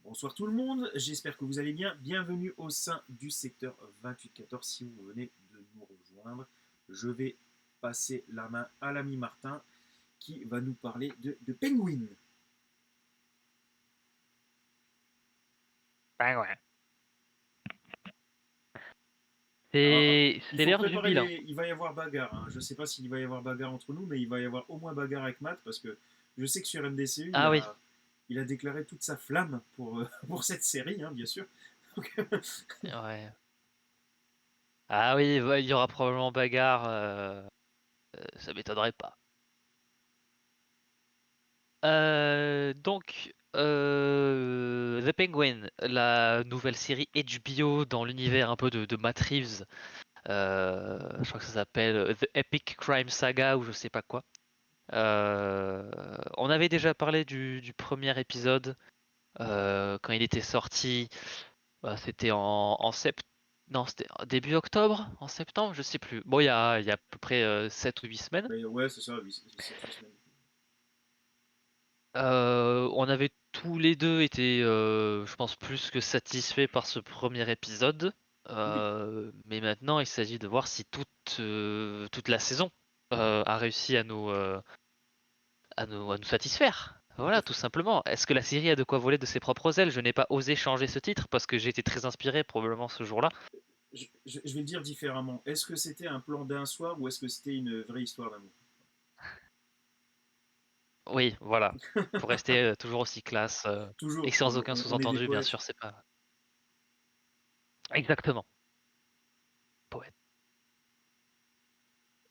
Bonsoir tout le monde, j'espère que vous allez bien. Bienvenue au sein du secteur 2814 si vous venez de nous rejoindre. Je vais passer la main à l'ami Martin qui va nous parler de Penguin. Ouais. Alors, il C'est faut l'heure du préparer bilan. il va y avoir bagarre. Hein. Je ne sais pas s'il va y avoir bagarre entre nous, mais il va y avoir au moins bagarre avec Matt parce que je sais que sur MDCU, Ah oui, il a déclaré toute sa flamme pour cette série, hein, bien sûr. Donc, ouais. Ah oui, ouais, il y aura probablement bagarre, ça m'étonnerait pas. The Penguin, la nouvelle série HBO dans l'univers un peu de Matt Reeves. Je crois que ça s'appelle The Epic Crime Saga ou je sais pas quoi. On avait déjà parlé du premier épisode quand il était sorti. Bah, c'était en septembre. Non, c'était début octobre, en septembre, je sais plus. Bon, il y a à peu près 7 ou 8 semaines. mais ouais, c'est ça, 7 semaines. On avait tous les deux été, je pense, plus que satisfaits par ce premier épisode. Oui, Mais maintenant, il s'agit de voir si toute la saison a réussi à nous satisfaire. tout à Voilà, tout fait. simplement. Est-ce que la série a de quoi voler de ses propres ailes? Je n'ai pas osé changer ce titre parce que j'ai été très inspiré probablement ce jour-là. Je vais le dire différemment. Est-ce que c'était un plan d'un soir ou est-ce que c'était une vraie histoire d'amour? Oui, voilà. Pour rester toujours aussi classe et Toujours, sans toujours. aucun On est des sous-entendu, bien poètes. sûr, c'est pas. Exactement. Poète.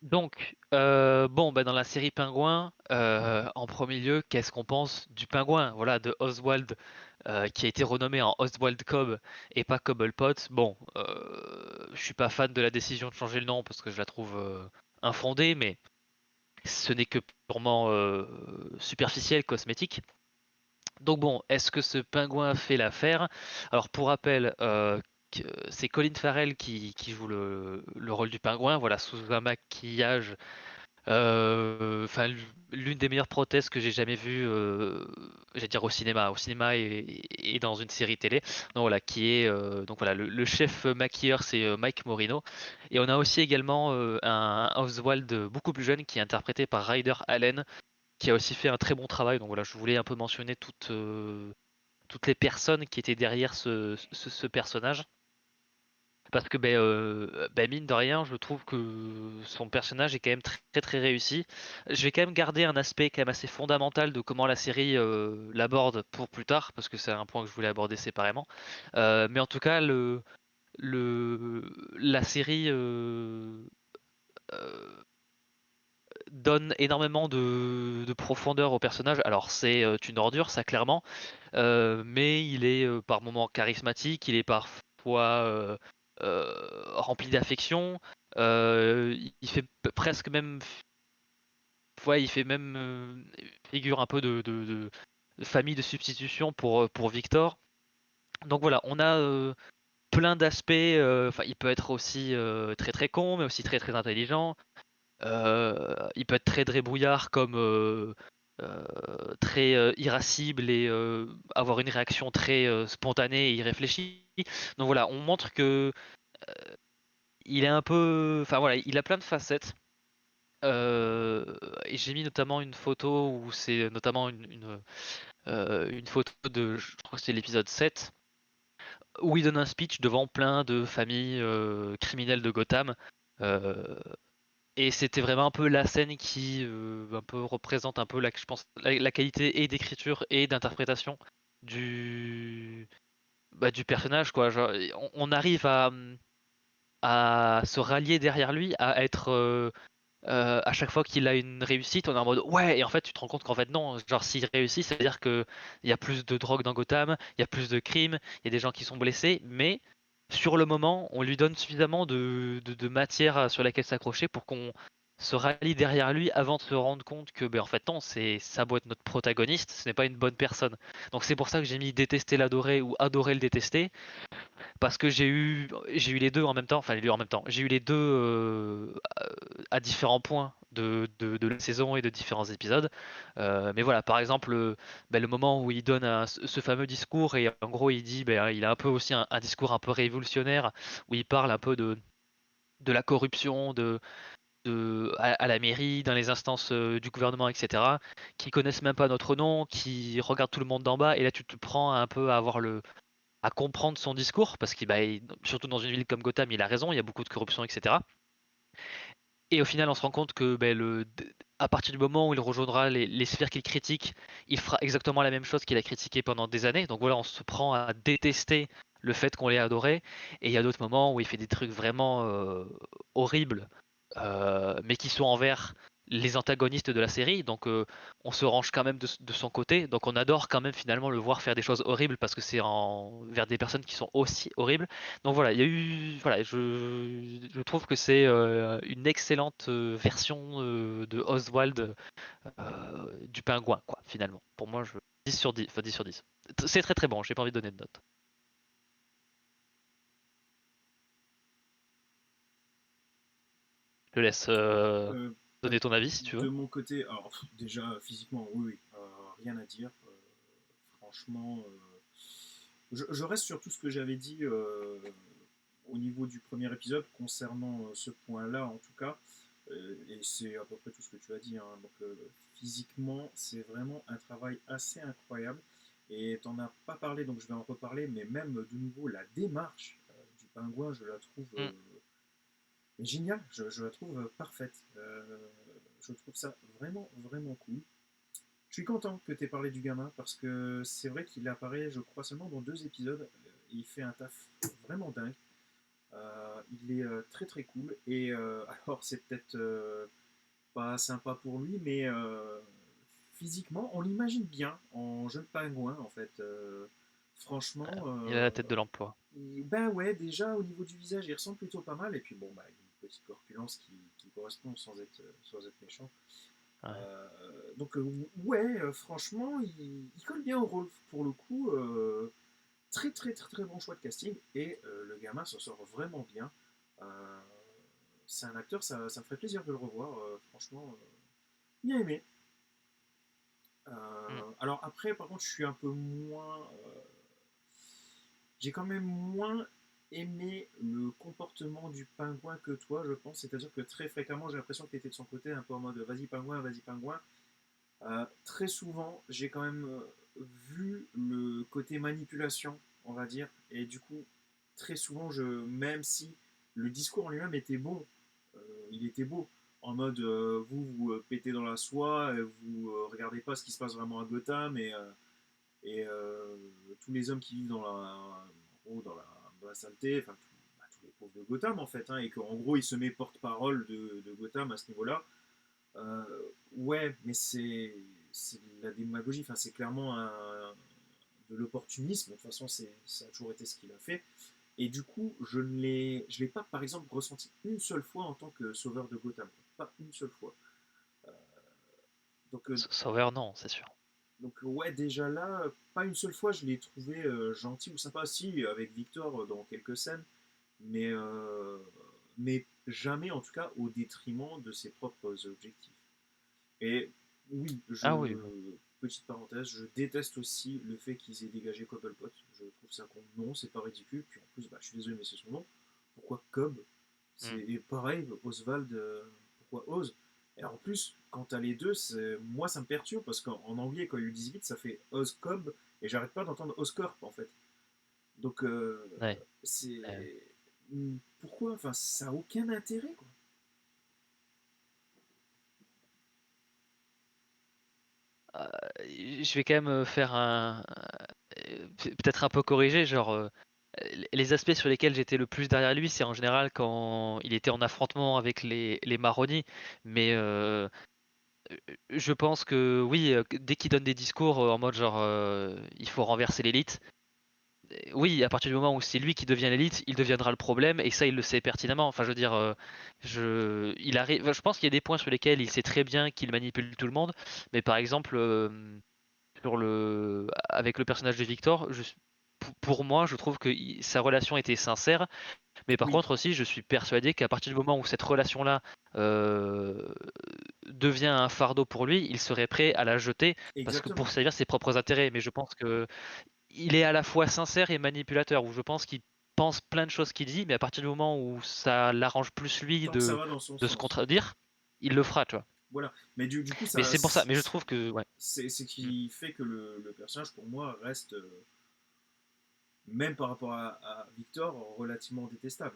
Donc, bon, bah, dans la série Pingouin, en premier lieu, qu'est-ce qu'on pense du pingouin? Voilà, de Oswald, qui a été renommé en Oswald Cobb et pas Cobblepot. Bon, je suis pas fan de la décision de changer le nom parce que je la trouve infondée, mais ce n'est que purement superficiel, cosmétique. Donc bon, est-ce que ce pingouin fait l'affaire? Alors pour rappel, c'est Colin Farrell qui joue le rôle du pingouin, voilà, sous un maquillage, enfin l'une des meilleures prothèses que j'ai jamais vues, j'allais dire au cinéma et dans une série télé. Donc voilà, qui est donc voilà le chef maquilleur, c'est Mike Morino, et on a aussi également un Oswald beaucoup plus jeune qui est interprété par Ryder Allen, qui a aussi fait un très bon travail. Donc voilà, je voulais un peu mentionner toutes les personnes qui étaient derrière ce personnage. Parce que mine de rien, je trouve que son personnage est quand même très très réussi. Je vais quand même garder un aspect quand même assez fondamental de comment la série l'aborde pour plus tard, parce que c'est un point que je voulais aborder séparément. Mais en tout cas, la série euh, donne énormément de profondeur au personnage. Alors c'est une ordure, ça clairement, mais il est par moments charismatique, il est parfois rempli d'affection. Il fait presque même, ouais, il fait même figure un peu de famille de substitution pour Victor. Donc voilà, on a plein d'aspects. Enfin, il peut être aussi très très con, mais aussi très très intelligent. Il peut être très drébrouillard comme euh, très irascible et avoir une réaction très spontanée et irréfléchie. Donc voilà, on montre que il est un peu, enfin voilà, il a plein de facettes. Et j'ai mis notamment une photo où c'est notamment une photo de, je crois que c'est l'épisode 7, où il donne un speech devant plein de familles criminelles de Gotham. Euh, Et c'était vraiment un peu la scène qui un peu représente un peu je pense la qualité et d'écriture et d'interprétation du personnage quoi. Genre, on arrive à se rallier derrière lui, à être à chaque fois qu'il a une réussite, on est en mode ouais, et en fait tu te rends compte qu'en fait non, genre s'il réussit, ça veut dire que il y a plus de drogue dans Gotham, il y a plus de crimes, il y a des gens qui sont blessés, mais sur le moment, on lui donne suffisamment de matière sur laquelle s'accrocher pour qu'on se rallie derrière lui avant de se rendre compte que ben en fait non, c'est ça doit être notre protagoniste, ce n'est pas une bonne personne. Donc c'est pour ça que j'ai mis détester l'adorer ou adorer le détester, parce que j'ai eu les deux en même temps, enfin les deux en même temps. J'ai eu les deux à différents points de la saison et de différents épisodes. Mais voilà, par exemple, le moment où il donne ce fameux discours et en gros il dit, il a un peu aussi un discours un peu révolutionnaire où il parle un peu de la corruption, à la mairie, dans les instances du gouvernement, etc., qui connaissent même pas notre nom, qui regardent tout le monde d'en bas, et là tu te prends un peu à comprendre son discours, parce qu'il surtout dans une ville comme Gotham, il a raison, il y a beaucoup de corruption, etc. Et au final, on se rend compte que à partir du moment où il rejoindra les sphères qu'il critique, il fera exactement la même chose qu'il a critiqué pendant des années. Donc voilà, on se prend à détester le fait qu'on l'ait adoré. Et il y a d'autres moments où il fait des trucs vraiment horribles, mais qui sont envers les antagonistes de la série. Donc on se range quand même de son côté. Donc on adore quand même finalement le voir faire des choses horribles parce que c'est vers des personnes qui sont aussi horribles. Donc voilà, il y a eu, voilà, je trouve que c'est une excellente version de Oswald du pingouin, quoi, finalement. Pour moi, 10 sur 10, enfin 10 sur 10. C'est très très bon, j'ai pas envie de donner de note. Je te laisse Euh, bah, donner ton avis si tu veux. de mon côté, alors déjà physiquement, oui, oui, rien à dire. Franchement, je reste sur tout ce que j'avais dit au niveau du premier épisode concernant ce point-là, en tout cas. Et c'est à peu près tout ce que tu as dit, hein. Donc, physiquement, c'est vraiment un travail assez incroyable. Et tu n'en as pas parlé, donc je vais en reparler, mais même de nouveau, la démarche du pingouin, je la trouve Mm. géniale, je la trouve parfaite. Je trouve ça vraiment, vraiment cool. Je suis content que tu aies parlé du gamin parce que c'est vrai qu'il apparaît, je crois, seulement dans 2 épisodes. Et il fait un taf vraiment dingue. Il est très très cool. Et alors, c'est peut-être pas sympa pour lui, mais physiquement, on l'imagine bien en jeune pingouin en fait. Franchement, Il a la tête de l'emploi. ben ouais, déjà au niveau du visage, il ressemble plutôt pas mal. Et puis bon, bah, il a une petite corpulence qui correspond sans être méchant. Ouais. Donc ouais, franchement, il colle bien au rôle pour le coup. Très très très très bon choix de casting et le gamin s'en sort vraiment bien. Euh, c'est un acteur, ça me ferait plaisir de le revoir. Franchement, bien aimé. Mm. Alors après, par contre, je suis un peu moins. J'ai quand même moins aimé le comportement du pingouin que toi, je pense. C'est-à-dire que très fréquemment, j'ai l'impression que tu étais de son côté, un peu en mode vas-y pingouin, vas-y pingouin. Très souvent, j'ai quand même vu le côté manipulation, on va dire, et du coup, très souvent, même si le discours en lui-même était bon, euh, il était beau, en mode vous pétez dans la soie, vous regardez pas ce qui se passe vraiment à Gotham, et tous les hommes qui vivent dans la saleté, enfin tous les pauvres de Gotham en fait, hein, et qu'en gros il se met porte-parole de Gotham à ce niveau-là. Euh, ouais, mais c'est de la démagogie. Enfin, c'est clairement de l'opportunisme. De toute façon, ça a toujours été ce qu'il a fait. Et du coup, je l'ai pas, par exemple, ressenti une seule fois en tant que sauveur de Gotham. Pas une seule fois. Euh, donc, Sauveur, non, c'est sûr. ouais, déjà là, pas une seule fois, je l'ai trouvé gentil ou sympa. Si, avec Victor dans quelques scènes, mais, euh, mais jamais, en tout cas, au détriment de ses propres objectifs. Et oui, Ah oui. petite parenthèse, je déteste aussi le fait qu'ils aient dégagé Cobblepot. Je trouve ça con. Non, c'est pas ridicule. Puis en plus, bah, je suis désolé, mais c'est son nom. Pourquoi Cobb? Mm. C'est pareil, Oswald, pourquoi Oz? Et en plus, quand t'as les deux, moi ça me perturbe parce qu'en anglais, quand ils le disent vite, ça fait Oz Cobb et j'arrête pas d'entendre Oscorp en fait. Donc, Ouais. Ouais. c'est. Pourquoi? Enfin, ça a aucun intérêt quoi. Euh, je vais quand même faire peut-être un peu corrigé, genre les aspects sur lesquels j'étais le plus derrière lui, c'est en général quand il était en affrontement avec les Maroni, mais je pense que oui, dès qu'il donne des discours en mode genre il faut renverser l'élite, oui, à partir du moment où c'est lui qui devient l'élite, il deviendra le problème, et ça il le sait pertinemment. Enfin, je veux dire, il arrive, enfin, je pense qu'il y a des points sur lesquels il sait très bien qu'il manipule tout le monde, mais par exemple avec le personnage de Victor, pour moi, je trouve que sa relation était sincère, mais par Oui, contre aussi, je suis persuadé qu'à partir du moment où cette relation-là euh, devient un fardeau pour lui, il serait prêt à la jeter parce que pour Exactement. servir ses propres intérêts. Mais je pense que il est à la fois sincère et manipulateur, où je pense qu'il pense plein de choses qu'il dit, mais à partir du moment où ça l'arrange plus lui Tant que ça va dans son de se sens. contredire, il le fera, tu vois. Voilà. Mais du coup, Mais ça, c'est pour ça, mais je trouve que ouais. c'est ce Mm. qui fait que le personnage, pour moi, reste, même par rapport à Victor, relativement détestable.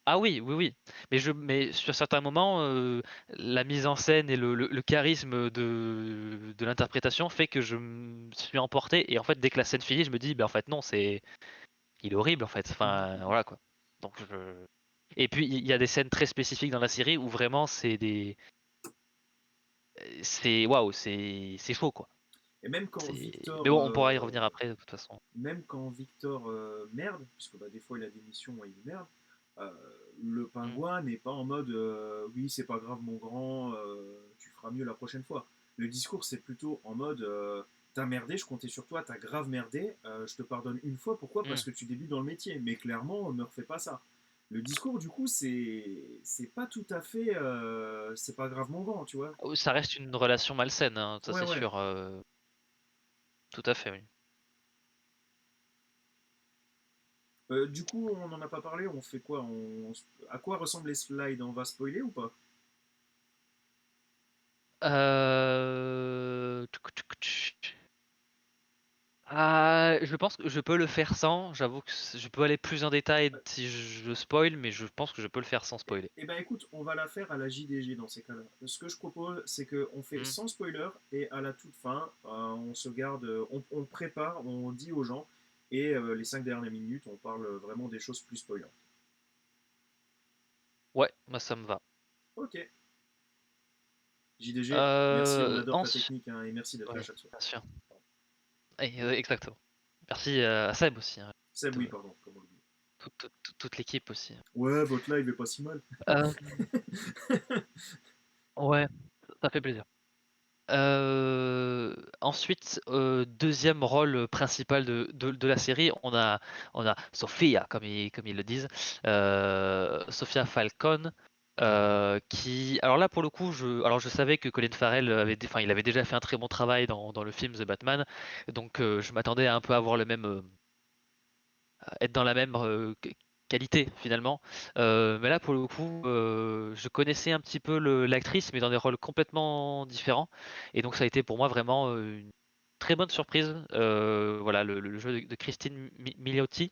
Ah oui, oui, oui. Mais sur certains moments, la mise en scène et le charisme de l'interprétation fait que je me suis emporté et en fait dès que la scène finit, je me dis: «Bah, en fait non, c'est il est horrible en fait». Mhm, Enfin mhm. voilà quoi. Donc je Et puis il y a des scènes très spécifiques dans la série où vraiment c'est waouh, c'est chaud quoi. Et même quand C'est Mais Victor, bon, on pourra y revenir après de toute façon. merde, puisque bah, des fois il a des missions et il merde, euh, le Mmh. pingouin n'est pas en mode oui, c'est pas grave, mon grand, tu feras mieux la prochaine fois. Le discours, c'est plutôt en mode t'as merdé, je comptais sur toi, t'as grave merdé, je te pardonne une fois, pourquoi? Parce Mmh. que tu débutes dans le métier, mais clairement, me refais pas ça. Le discours, du coup, c'est pas tout à fait c'est pas grave, mon grand, tu vois. Ça reste une relation malsaine, hein, ça Ouais, c'est ouais. sûr, tout à fait, oui. Du coup, on n'en a pas parlé, on fait quoi? À quoi ressemblent les slides? On va spoiler ou pas? Je pense que je peux le faire sans. J'avoue que je peux aller plus en détail si je spoil, mais je pense que je peux le faire sans spoiler. Eh ben écoute, on va la faire à la JDG dans ces cas-là. Ce que je propose, c'est qu'on fait Hmm. sans spoiler et à la toute fin, on se garde, on prépare, on dit aux gens et les 5 dernières minutes, on parle vraiment des choses plus spoilantes. Ouais, moi ça me va. Ok, JDG, merci, on adore ta Ensuite, technique hein, et merci d'être là ouais, chaque soir. bien sûr. Exactement. Merci à Seb aussi, hein, Seb, oui, de- pardon, comment le dire. toute l'équipe aussi. Ouais, votre live est pas si mal. Euh, ouais, ça fait plaisir. Ensuite, deuxième rôle principal de la série, on a Sophia, comme ils le disent, Sophia Falcon, qui, alors là pour le coup, je savais que Colin Farrell enfin, il avait déjà fait un très bon travail dans le film The Batman, donc je m'attendais à un peu avoir le même, être dans la même qualité finalement. Mais là pour le coup, je connaissais un petit peu l'actrice, mais dans des rôles complètement différents. Et donc ça a été pour moi vraiment une très bonne surprise. Voilà le jeu de Christine Milioti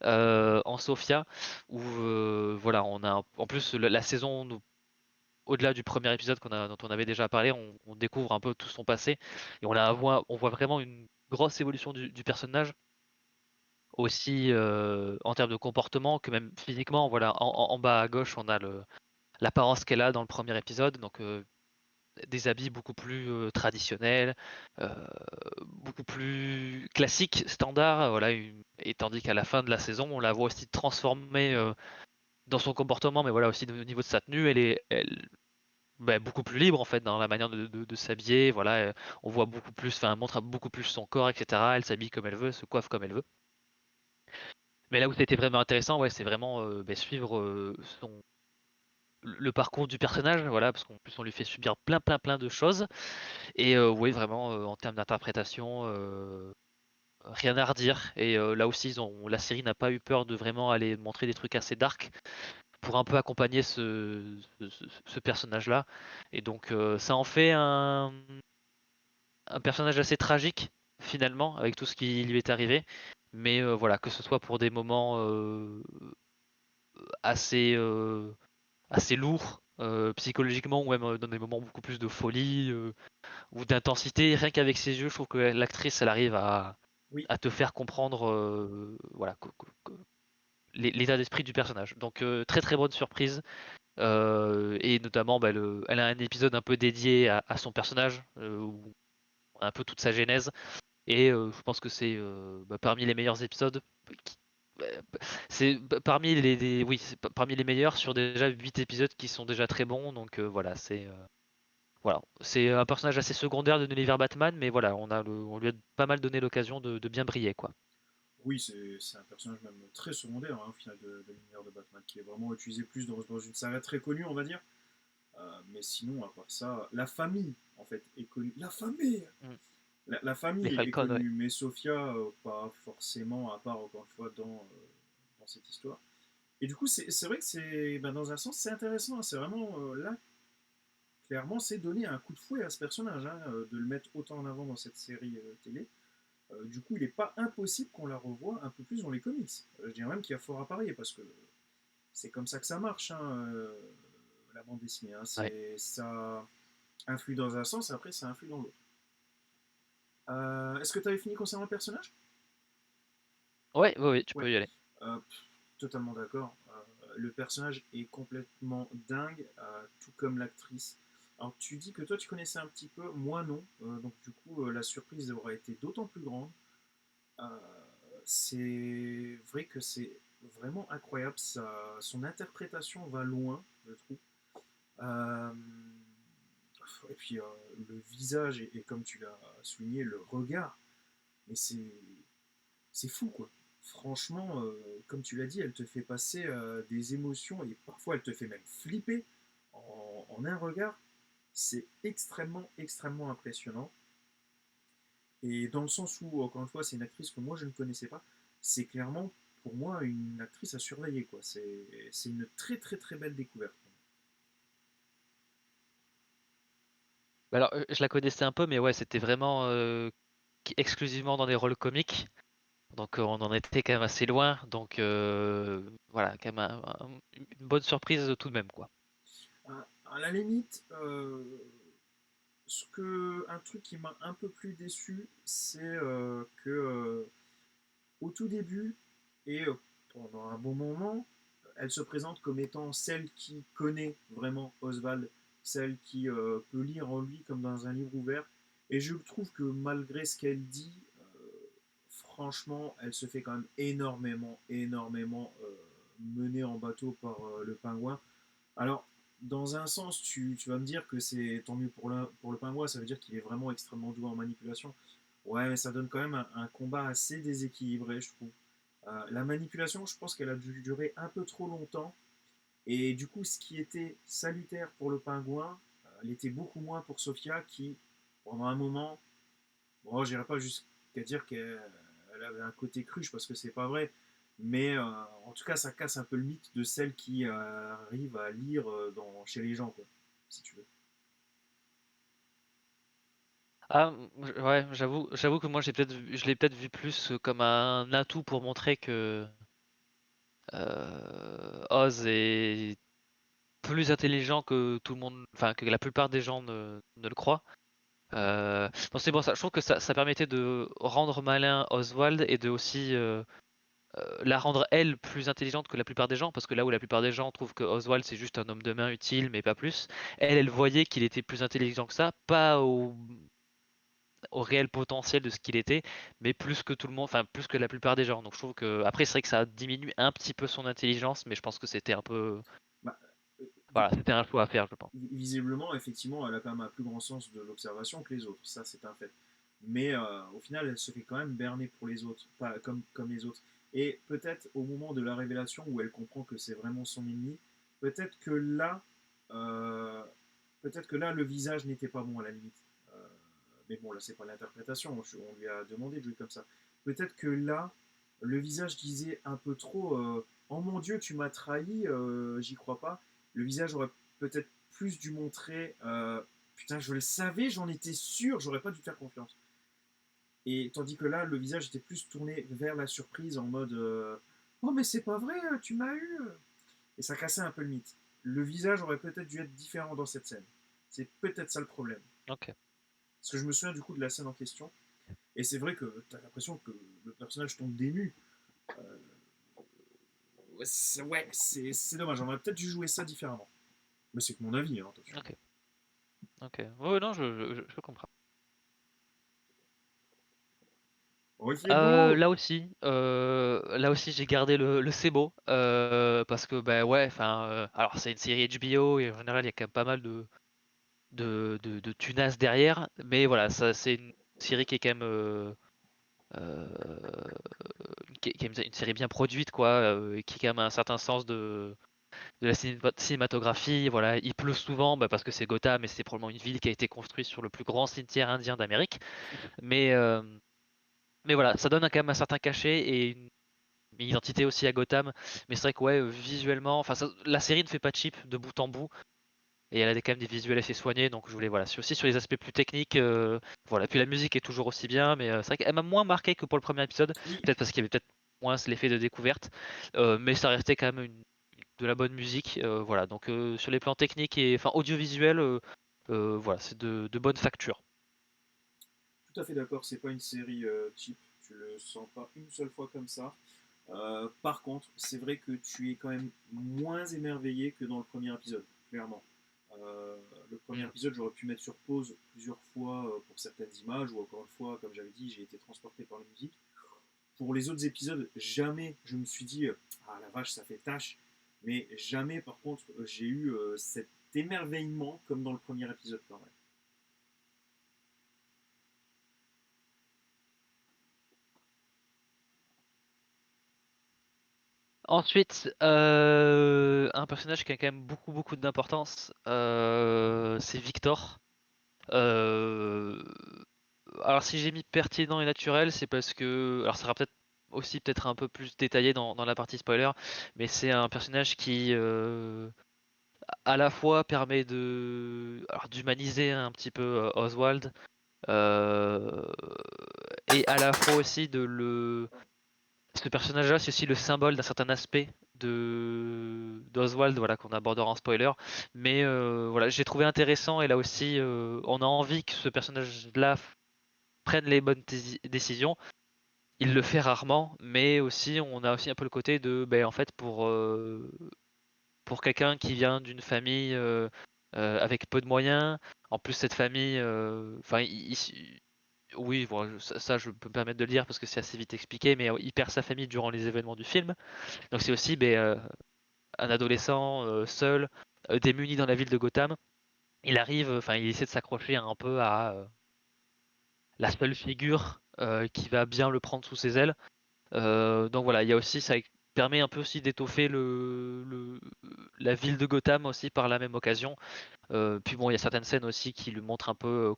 en Sofia, où voilà on a en plus la saison au-delà du premier épisode dont on avait déjà parlé, on découvre un peu tout son passé et on voit vraiment une grosse évolution du personnage aussi en termes de comportement que même physiquement. Voilà, en bas à gauche, on a l'apparence qu'elle a dans le premier épisode, donc des habits beaucoup plus traditionnels, euh, beaucoup plus classiques, standards, voilà, et tandis qu'à la fin de la saison, on la voit aussi transformée dans son comportement, mais voilà aussi au niveau de sa tenue, bah, beaucoup plus libre en fait dans la manière de s'habiller. Voilà, on voit beaucoup plus, enfin, elle montre beaucoup plus son corps, etc. Elle s'habille comme elle veut, se coiffe comme elle veut. Mais là où c'était vraiment intéressant, ouais, c'est vraiment suivre le parcours du personnage, voilà, parce qu'en plus on lui fait subir plein, plein, plein de choses. Et ouais, vraiment en termes d'interprétation, rien à redire. Et là aussi, la série n'a pas eu peur de vraiment aller montrer des trucs assez dark pour un peu accompagner ce personnage-là. Et donc ça en fait un personnage assez tragique finalement, avec tout ce qui lui est arrivé. Mais voilà, que ce soit pour des moments assez assez lourd psychologiquement ou même dans des moments beaucoup plus de folie ou d'intensité. Rien qu'avec ses yeux, je trouve que l'actrice, elle arrive Oui, à te faire comprendre voilà, l'état d'esprit du personnage. Donc très très bonne surprise. Et notamment, bah, elle a un épisode un peu dédié à son personnage, où un peu toute sa genèse. Et je pense que c'est bah, parmi les meilleurs épisodes. Euh, C'est parmi oui, parmi les meilleurs sur déjà 8 épisodes qui sont déjà très bons. Donc voilà, c'est un personnage assez secondaire de l'univers Batman, mais voilà, on lui a pas mal donné l'occasion de bien briller, quoi. oui, c'est un personnage même très secondaire hein, au final de l'univers de Batman, qui est vraiment utilisé plus dans une saga très connue, on va dire. Mais sinon, à part ça, la famille, en fait, est connue. La famille Mm. la Les famille est Falcons, ouais. connue, mais Sophia, pas forcément, à part encore une fois dans cette histoire. Et du coup, c'est vrai que c'est, ben, dans un sens, c'est intéressant. C'est vraiment là, clairement, c'est donner un coup de fouet à ce personnage, hein, de le mettre autant en avant dans cette série télé. Du coup, il n'est pas impossible qu'on la revoie un peu plus dans les comics. Je dirais même qu'il y a fort à parier parce que c'est comme ça que ça marche, hein, la bande dessinée. Hein. Ouais. Ça influe dans un sens, et après ça influe dans l'autre. Est-ce que tu avais fini concernant le personnage? Ouais, ouais, ouais, tu Ouais, peux y aller. totalement d'accord. Le personnage est complètement dingue, tout comme l'actrice. Alors tu dis que toi tu connaissais un petit peu, moi non. Donc du coup la surprise aurait été d'autant plus grande. Euh, c'est vrai que c'est vraiment incroyable. Son interprétation va loin, je trouve. Euh, et puis le visage et comme tu l'as souligné, le regard. Mais c'est fou quoi. Franchement, comme tu l'as dit, elle te fait passer des émotions et parfois elle te fait même flipper en un regard. C'est extrêmement, extrêmement impressionnant. Et dans le sens où, encore une fois, c'est une actrice que moi je ne connaissais pas, c'est clairement pour moi une actrice à surveiller. Quoi. C'est une très, très, très belle découverte. Bah alors, je la connaissais un peu, mais ouais, c'était vraiment exclusivement dans des rôles comiques. Donc on en était quand même assez loin. Donc voilà, quand même une bonne surprise tout de même, quoi. À la limite, un truc qui m'a un peu plus déçu, c'est que au tout début et pendant un bon moment, elle se présente comme étant celle qui connaît vraiment Oswald, celle qui peut lire en lui comme dans un livre ouvert. Et je trouve que malgré ce qu'elle dit, franchement, elle se fait quand même énormément, énormément mener en bateau par le pingouin. Alors, dans un sens, tu vas me dire que c'est tant mieux pour le pingouin, ça veut dire qu'il est vraiment extrêmement doué en manipulation. Ouais, mais ça donne quand même un combat assez déséquilibré, je trouve. La manipulation, je pense qu'elle a dû durer un peu trop longtemps. Et du coup, ce qui était salutaire pour le pingouin, l'était beaucoup moins pour Sophia, qui, pendant un moment, bon, j'irai pas jusqu'à dire qu'elle avait un côté cruche, parce que c'est pas vrai. Mais en tout cas, ça casse un peu le mythe de celle qui arrive à lire chez les gens, quoi, si tu veux. Ah, ouais, j'avoue que moi je l'ai peut-être vu plus comme un atout pour montrer que Oz est plus intelligent que tout le monde, enfin que la plupart des gens ne le croient. Bon, c'est bon ça. Je trouve que ça permettait de rendre malin Oswald et de aussi la rendre elle plus intelligente que la plupart des gens, parce que là où la plupart des gens trouvent que Oswald c'est juste un homme de main utile, mais pas plus, elle voyait qu'il était plus intelligent que ça, pas au réel potentiel de ce qu'il était, mais plus que tout le monde, enfin plus que la plupart des gens. Donc je trouve que après c'est vrai que ça diminue un petit peu son intelligence, mais je pense que c'était un peu, Bah, euh, voilà, c'était un choix à faire, je pense. visiblement, effectivement, elle a quand même un plus grand sens de l'observation que les autres, ça c'est un fait. Mais au final, elle se fait quand même berner pour les autres, pas comme les autres. Et peut-être au moment de la révélation où elle comprend que c'est vraiment son ennemi, peut-être que là, euh, peut-être que là, le visage n'était pas bon à la limite. Euh, mais bon, là, c'est pas l'interprétation, on lui a demandé de jouer comme ça. Peut-être que là, le visage disait un peu trop oh mon Dieu, tu m'as trahi, j'y crois pas. Le visage aurait peut-être plus dû montrer putain, je le savais, j'en étais sûr, j'aurais pas dû te faire confiance. Et tandis que là, le visage était plus tourné vers la surprise en mode oh, mais c'est pas vrai, tu m'as eu. Et ça cassait un peu le mythe. Le visage aurait peut-être dû être différent dans cette scène. C'est peut-être ça le problème. Ok. Parce que je me souviens du coup de la scène en question. Et c'est vrai que t'as l'impression que le personnage tombe des nues. Euh, ouais, c'est dommage. On aurait peut-être dû jouer ça différemment. Mais c'est que mon avis, hein, attention. Ok. Ok. Ouais, non, je comprends. Oh, il fait beau. Là aussi, j'ai gardé le c'est beau parce que bah ouais, enfin, alors c'est une série HBO et en général il y a quand même pas mal de tunas derrière, mais voilà, ça c'est une série qui est quand même euh, qui est une série bien produite quoi, et qui a quand même un certain sens de de la cinématographie. Voilà, il pleut souvent parce que c'est Gotham et c'est probablement une ville qui a été construite sur le plus grand cimetière indien d'Amérique. Mais, euh, mais voilà, ça donne quand même un certain cachet et une identité aussi à Gotham. Mais c'est vrai que ouais, visuellement, enfin, la série ne fait pas cheap de bout en bout. Et elle a quand même des visuels assez soignés, donc je voulais voilà, aussi sur les aspects plus techniques, voilà. Puis la musique est toujours aussi bien, mais c'est vrai qu'elle m'a moins marqué que pour le premier épisode, Oui, peut-être parce qu'il y avait peut-être moins l'effet de découverte, mais ça restait quand même de la bonne musique, voilà. Donc sur les plans techniques et enfin audiovisuels, voilà, c'est de bonne facture. tout à fait d'accord, c'est pas une série cheap, tu le sens pas une seule fois comme ça. Par contre, c'est vrai que tu es quand même moins émerveillé que dans le premier épisode, clairement. Euh, le premier Mm. épisode, j'aurais pu mettre sur pause plusieurs fois pour certaines images, ou encore une fois, comme j'avais dit, j'ai été transporté par la musique. Pour les autres épisodes, jamais je me suis dit ah la vache, ça fait tâche, mais jamais par contre j'ai eu cet émerveillement comme dans le premier épisode quand même. Ensuite, un personnage qui a quand même beaucoup d'importance, c'est Victor. Euh, Alors si j'ai mis pertinent et naturel, c'est parce que, alors ça sera peut-être aussi peut-être un peu plus détaillé dans la partie spoiler, mais c'est un personnage qui à la fois permet alors d'humaniser un petit peu Oswald, euh, et à la fois aussi ce personnage-là, c'est aussi le symbole d'un certain aspect de d'Oswald, voilà, qu'on abordera en spoiler. Mais voilà, j'ai trouvé intéressant et là aussi, on a envie que ce personnage-là prenne les bonnes décisions. Il le fait rarement, mais aussi on a aussi un peu le côté de, ben, en fait, pour quelqu'un qui vient d'une famille avec peu de moyens, en plus cette famille, enfin, oui, bon, ça, je peux me permettre de le dire parce que c'est assez vite expliqué, mais il perd sa famille durant les événements du film. Donc c'est aussi ben, un adolescent seul, démuni dans la ville de Gotham. Il arrive, enfin, il essaie de s'accrocher un peu à la seule figure qui va bien le prendre sous ses ailes. Donc voilà, il y a aussi ça permet un peu aussi d'étoffer la ville de Gotham aussi par la même occasion. Puis bon, il y a certaines scènes aussi qui lui montrent un peu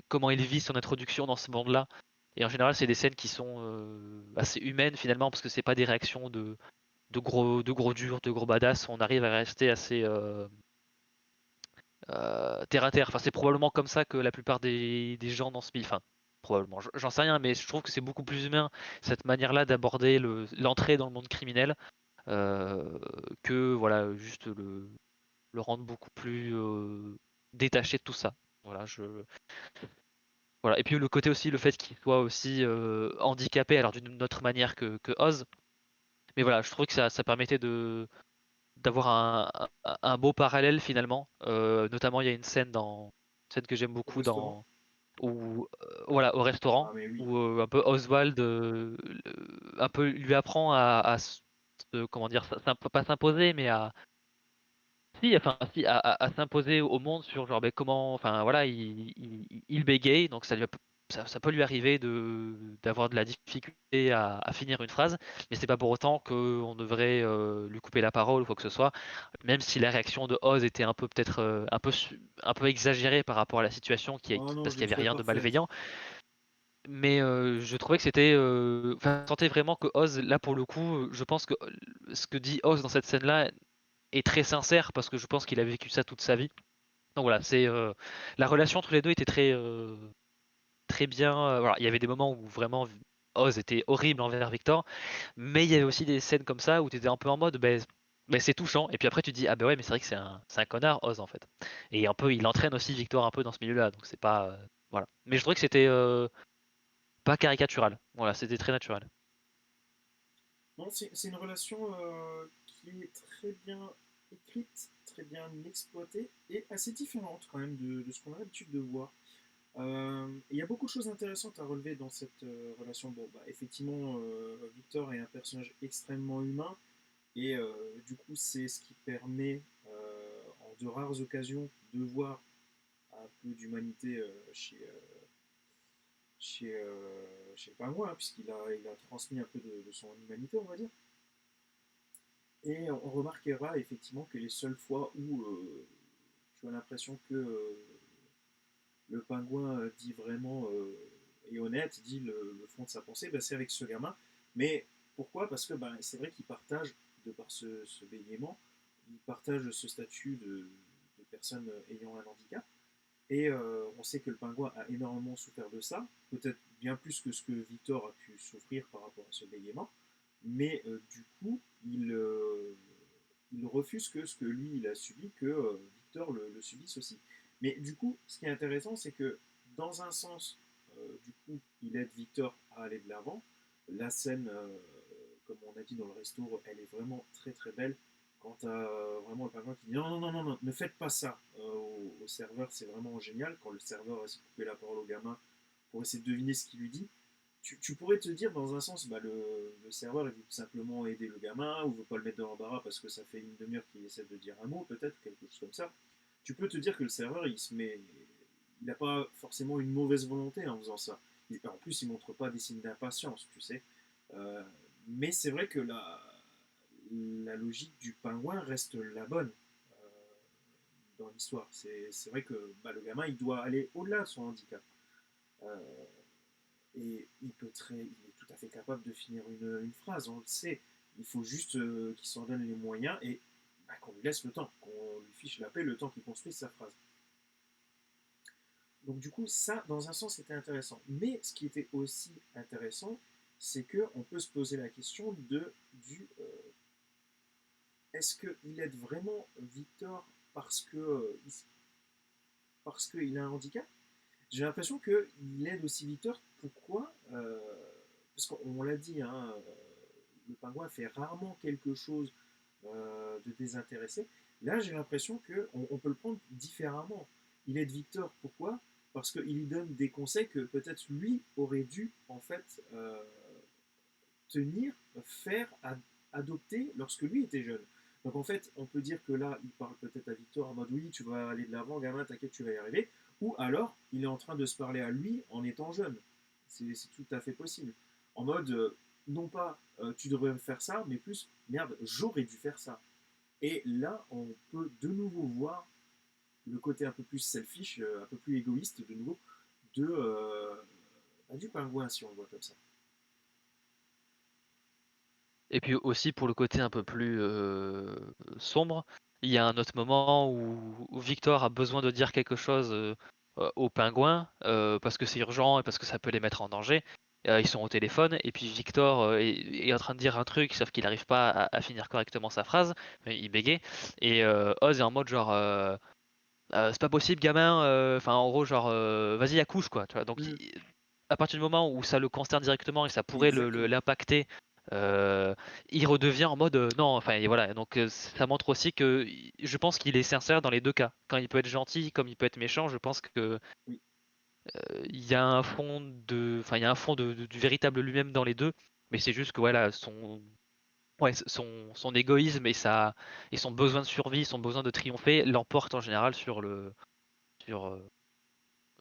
comment il vit son introduction dans ce monde-là. Et en général, c'est des scènes qui sont assez humaines finalement parce que c'est pas des réactions de gros durs, de gros badass. On arrive à rester assez terre à terre. Enfin, c'est probablement comme ça que la plupart des gens dans ce pays. Enfin, probablement, j'en sais rien, mais je trouve que c'est beaucoup plus humain cette manière-là d'aborder l'entrée dans le monde criminel euh, que voilà juste le rendre beaucoup plus détaché de tout ça. Voilà, voilà. Et puis le côté aussi, le fait qu'il soit aussi handicapé, alors d'une autre manière que Oz. Mais voilà, je trouve que ça permettait d'avoir un beau parallèle finalement. Notamment, il y a une scène que j'aime Au beaucoup restaurant. où, voilà, au restaurant, Ah mais oui. où un peu Oswald, un peu lui apprend à comment dire, pas s'imposer, mais si, enfin, si, à s'imposer au monde sur genre ben, comment, enfin voilà, il bégaye, donc ça peut lui arriver d'avoir de la difficulté à finir une phrase, mais c'est pas pour autant qu'on devrait lui couper la parole ou quoi que ce soit, même si la réaction de Oz était un peu peut-être un peu exagérée par rapport à la situation Oh non, parce je l'ai qu'il y avait trouvé rien de parfaite. malveillant, mais je trouvais que c'était, enfin, je sentais vraiment que Oz, là pour le coup, je pense que ce que dit Oz dans cette scène-là est très sincère parce que je pense qu'il a vécu ça toute sa vie. Donc voilà, c'est la relation entre les deux était très bien. Voilà, il y avait des moments où vraiment Oz était horrible envers Victor, mais il y avait aussi des scènes comme ça où tu étais un peu en mode, ben, c'est touchant. Et puis après tu te dis ah ben ouais, mais c'est vrai que c'est un connard Oz en fait. Et un peu il entraîne aussi Victor un peu dans ce milieu-là, donc c'est pas voilà. Mais je trouvais que c'était pas caricatural. Voilà, c'était très naturel. Non, c'est une relation qui est très bien écrite, très bien exploitée et assez différente quand même de ce qu'on a l'habitude de voir. Il y a beaucoup de choses intéressantes à relever dans cette relation. Bon, bah, effectivement, Victor est un personnage extrêmement humain et du coup, c'est ce qui permet, en de rares occasions, de voir un peu d'humanité chez le pingouin, hein, puisqu'il il a transmis un peu de son humanité, on va dire. Et on remarquera effectivement que les seules fois où tu as l'impression que le pingouin dit vraiment est honnête, dit le fond de sa pensée, ben, c'est avec ce gamin. Mais pourquoi? Parce que ben, c'est vrai qu'il partage, de par ce bégaiement, il partage ce statut de personne ayant un handicap. Et on sait que le pingouin a énormément souffert de ça, peut-être bien plus que ce que Victor a pu souffrir par rapport à ce bégaiement. Mais du coup, il refuse que ce que lui il a subi, que Victor le subisse aussi. Mais du coup, ce qui est intéressant, c'est que dans un sens, du coup, il aide Victor à aller de l'avant. La scène, comme on a dit dans le resto, elle est vraiment très très belle. Quand tu as vraiment le pingouin qui dit non, non, non, non, non, ne faites pas ça au serveur, c'est vraiment génial. Quand le serveur essaie de couper la parole au gamin pour essayer de deviner ce qu'il lui dit, tu pourrais te dire dans un sens, bah, le serveur il veut tout simplement aider le gamin ou veut pas le mettre dans l'embarras parce que ça fait une demi-heure qu'il essaie de dire un mot, peut-être, quelque chose comme ça. Tu peux te dire que le serveur il n'a pas forcément une mauvaise volonté en faisant ça. En plus, il montre pas des signes d'impatience, tu sais. Euh, mais c'est vrai que la logique du pingouin reste la bonne dans l'histoire. C'est vrai que bah, le gamin, il doit aller au-delà de son handicap. Euh, et il est tout à fait capable de finir une phrase, on le sait. Il faut juste qu'il s'en donne les moyens et bah, qu'on lui laisse le temps, qu'on lui fiche la paix le temps qu'il construise sa phrase. Donc du coup, ça, dans un sens, c'était intéressant. Mais ce qui était aussi intéressant, c'est qu'on peut se poser la question du est-ce qu'il aide vraiment Victor parce qu'il a un handicap? J'ai l'impression qu'il aide aussi Victor. Pourquoi? Parce qu'on l'a dit, hein, le pingouin fait rarement quelque chose de désintéressé. Là, j'ai l'impression qu'on peut le prendre différemment. Il aide Victor. Pourquoi? Parce qu'il lui donne des conseils que peut-être lui aurait dû en fait tenir, faire, adopter lorsque lui était jeune. Donc en fait, on peut dire que là, il parle peut-être à Victor en mode oui, tu vas aller de l'avant, gamin, t'inquiète, tu vas y arriver. Ou alors, il est en train de se parler à lui en étant jeune. C'est tout à fait possible. En mode, non pas tu devrais faire ça, mais plus merde, j'aurais dû faire ça. Et là, on peut de nouveau voir le côté un peu plus selfish, un peu plus égoïste de nouveau, du pingouin, si on le voit comme ça. Et puis aussi pour le côté un peu plus sombre, il y a un autre moment où Victor a besoin de dire quelque chose aux pingouins parce que c'est urgent et parce que ça peut les mettre en danger. Ils sont au téléphone et puis Victor est en train de dire un truc sauf qu'il n'arrive pas à finir correctement sa phrase, il bégaye et Oz est en mode genre c'est pas possible gamin, enfin en gros genre vas-y accouche quoi, tu vois. Donc Mm. à partir du moment où ça le concerne directement et ça pourrait Exactement. l'impacter, euh, il redevient en mode non, enfin et voilà. Donc ça montre aussi que je pense qu'il est sincère dans les deux cas. Quand il peut être gentil, comme il peut être méchant, je pense que Oui. il y a un fond enfin il y a un fond du véritable lui-même dans les deux. Mais c'est juste que voilà ouais, son égoïsme et son besoin de survie, son besoin de triompher l'emporte en général sur, euh,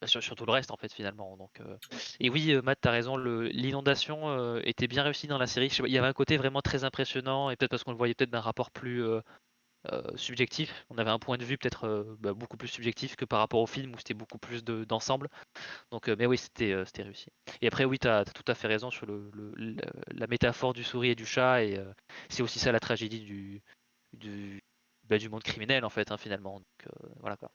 sur tout le reste en fait finalement. Donc, Oui. et oui, Matt, t'as raison, l'inondation était bien réussie dans la série. Je sais pas, il y avait un côté vraiment très impressionnant et peut-être parce qu'on le voyait peut-être d'un rapport plus subjectif. On avait un point de vue peut-être beaucoup plus subjectif que par rapport au film où c'était beaucoup plus d'ensemble. Donc, mais oui, c'était réussi. Et après, oui, t'as tout à fait raison sur la métaphore du souris et du chat et c'est aussi ça la tragédie du, du monde criminel en fait hein, finalement. Donc voilà quoi.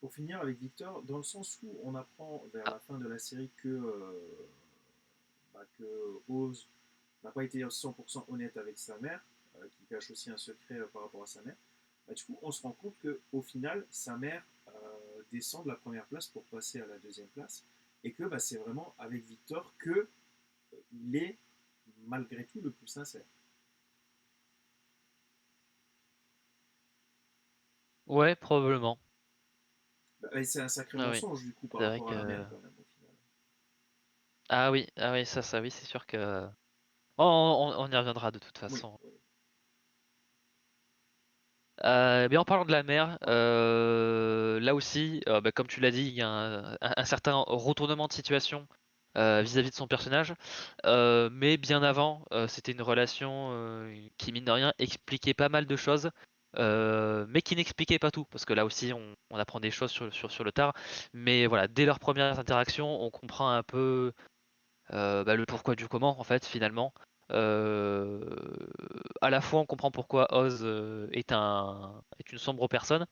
Pour finir avec Victor, dans le sens où on apprend vers Ah, la fin de la série que Oz n'a pas été 100% honnête avec sa mère, qui cache aussi un secret par rapport à sa mère, bah, du coup, on se rend compte qu'au final, sa mère descend de la première place pour passer à la deuxième place, et que bah, c'est vraiment avec Victor que il est malgré tout le plus sincère. ouais, probablement. Bah, et c'est un sacré Ah oui, mensonge du coup par c'est vrai rapport à la que mère quand même au final. ah oui, ça oui, c'est sûr que on y reviendra de toute Oui, façon. oui. Mais en parlant de la mer, là aussi, comme tu l'as dit, il y a un certain retournement de situation vis-à-vis de son personnage. Mais bien avant, c'était une relation, qui mine de rien expliquait pas mal de choses, mais qui n'expliquait pas tout. Parce que là aussi on apprend des choses sur le tard. Mais voilà, dès leurs premières interactions, on comprend un peu, le pourquoi du comment en fait finalement. Heu, à la fois on comprend pourquoi Oz, est une sombre personne,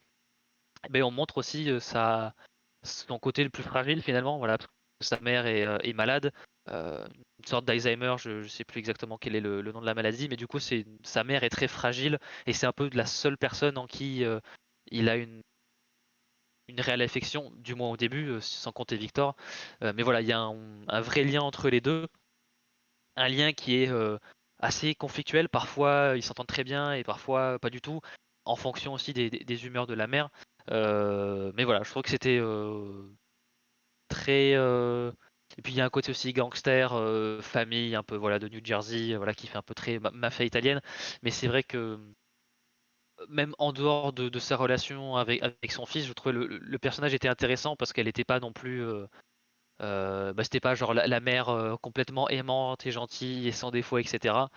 mais on montre aussi, son côté le plus fragile finalement, voilà, parce que sa mère est malade, une sorte d'Alzheimer, je sais plus exactement quel est le nom de la maladie, mais du coup sa mère est très fragile et c'est un peu la seule personne en qui, il a une réelle affection, du moins au début, sans compter Victor. Mais voilà, il y a un vrai lien entre les deux, un lien qui est, assez conflictuel. Parfois, ils s'entendent très bien et parfois pas du tout, en fonction aussi des humeurs de la mère. Mais voilà, je trouve que c'était, très, et puis il y a un côté aussi gangster, famille un peu voilà de New Jersey, voilà qui fait un peu très mafia italienne. Mais c'est vrai que même en dehors de sa relation avec son fils, je trouvais le personnage était intéressant parce qu'elle était pas non plus, c'était pas genre la mère, complètement aimante et gentille et sans défaut, etc.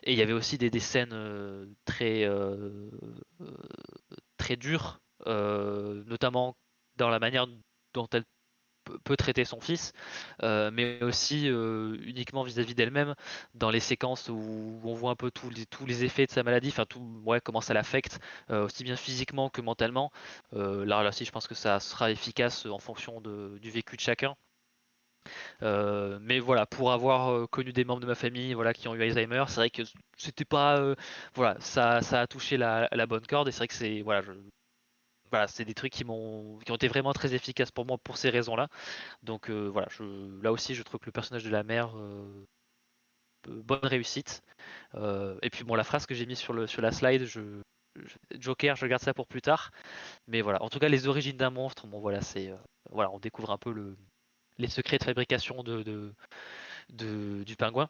Et il y avait aussi des scènes, heu, très dures, notamment dans la manière dont elle peut traiter son fils, mais aussi, uniquement vis-à-vis d'elle-même, dans les séquences où on voit un peu tous les effets de sa maladie, enfin tout, ouais, comment ça l'affecte, aussi bien physiquement que mentalement. Là aussi, je pense que ça sera efficace en fonction du vécu de chacun. Mais voilà, pour avoir, connu des membres de ma famille, voilà, qui ont eu Alzheimer, c'est vrai que c'était pas, voilà, ça a touché la bonne corde et c'est vrai que c'est voilà, voilà, c'est des trucs qui ont été vraiment très efficaces pour moi pour ces raisons-là. Donc voilà, là aussi, je trouve que le personnage de la mère, bonne réussite. Et puis bon, la phrase que j'ai mise sur la slide, Joker, je garde ça pour plus tard. Mais voilà, en tout cas, les origines d'un monstre, bon voilà, voilà, on découvre un peu les secrets de fabrication du pingouin.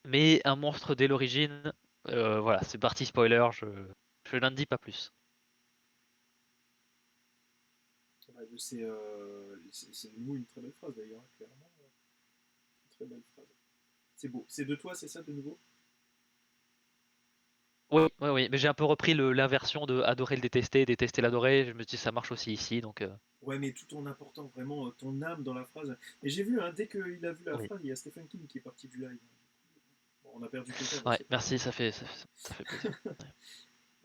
Mais un monstre dès l'origine, voilà, c'est parti spoiler, je n'en dis pas plus. Ouais, c'est de nouveau une très belle phrase d'ailleurs, hein, clairement. Une très belle phrase. C'est beau. C'est de toi, c'est ça de nouveau? Oui, oui, oui, mais j'ai un peu repris l'inversion de adorer le détester, détester l'adorer. Je me dis ça marche aussi ici, donc Ouais, mais tout en apportant vraiment ton âme dans la phrase. Et j'ai vu, hein, dès qu'il a vu la oui. phrase, il y a Stephen King qui est parti du live. Bon, on a perdu quelqu'un, mais Ouais, c'est pas grave. merci, ça fait plaisir.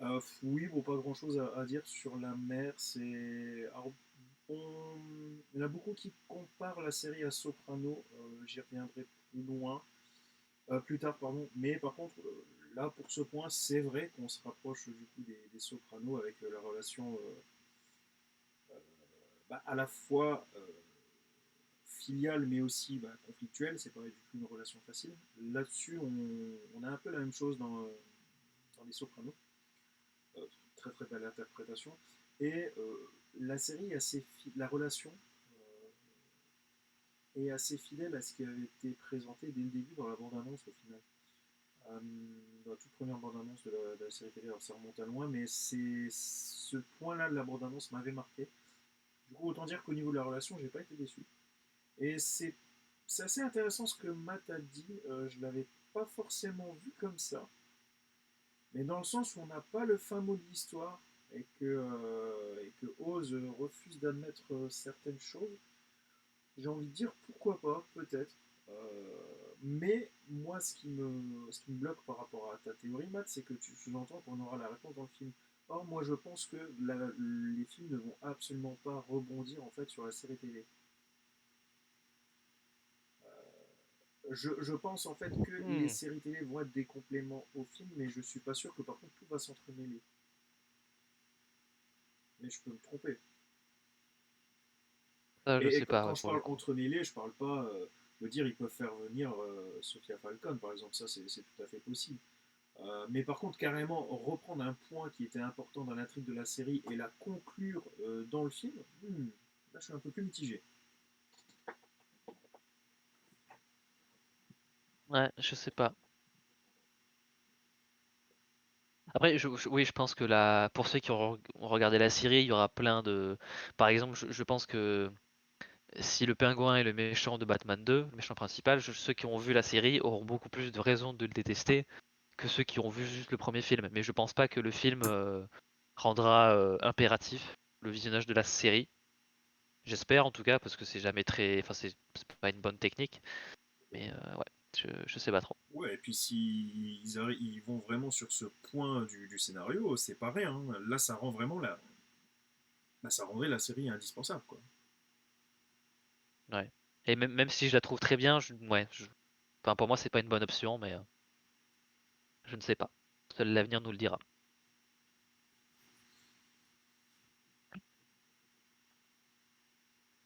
Ouais. Oui, bon, pas grand chose à dire sur la mer. C'est. Alors, il y en a beaucoup qui comparent la série à Soprano. J'y reviendrai plus tard, pardon. Mais par contre, là, pour ce point, c'est vrai qu'on se rapproche du coup des Sopranos avec la relation à la fois filiale mais aussi conflictuelle. C'est pas du tout une relation facile. Là-dessus, on a un peu la même chose dans les Sopranos. Très très belle interprétation. Et la série, la relation est assez fidèle à ce qui avait été présenté dès le début dans la bande-annonce au final. Euh, dans la toute première bande-annonce de la série télé, alors ça remonte à loin, mais c'est ce point-là de la bande-annonce m'avait marqué. Du coup, autant dire qu'au niveau de la relation, j'ai pas été déçu. Et c'est assez intéressant ce que Matt a dit. Je l'avais pas forcément vu comme ça, mais dans le sens où on n'a pas le fin mot de l'histoire et que Oz refuse d'admettre certaines choses. J'ai envie de dire pourquoi pas, peut-être. Mais moi, ce qui me bloque par rapport à ta théorie, Matt, c'est que tu sous-entends qu'on aura la réponse dans le film. Or, moi, je pense que les films ne vont absolument pas rebondir en fait sur la série télé. Je pense en fait que les Hmm. séries télé vont être des compléments aux films, mais je suis pas sûr que par contre tout va s'entremêler. Mais je peux me tromper. Ça, je Et sais pas, quand ouais, je pour le parle coup. entremêlé, je parle pas de dire ils peuvent faire venir Sophia Falcon, par exemple, ça c'est tout à fait possible. Mais par contre, carrément, reprendre un point qui était important dans l'intrigue de la série et la conclure dans le film, là je suis un peu plus mitigé. Ouais, je sais pas. Après, oui, je pense que pour ceux qui ont regardé la série, il y aura plein de. Par exemple, je pense que si le pingouin est le méchant de Batman 2, le méchant principal, ceux qui ont vu la série auront beaucoup plus de raisons de le détester que ceux qui ont vu juste le premier film. Mais je pense pas que le film rendra impératif le visionnage de la série. J'espère en tout cas, parce que c'est jamais très. Enfin, c'est pas une bonne technique. Mais ouais, je sais pas trop. Ouais, et puis s'ils ils vont vraiment sur ce point du scénario, c'est pas vrai, hein. Là, ça rend vraiment bah, ça rendrait la série indispensable, quoi. Ouais. Et même si je la trouve très bien, ouais, enfin, pour moi, c'est pas une bonne option, mais je ne sais pas. Seul l'avenir nous le dira.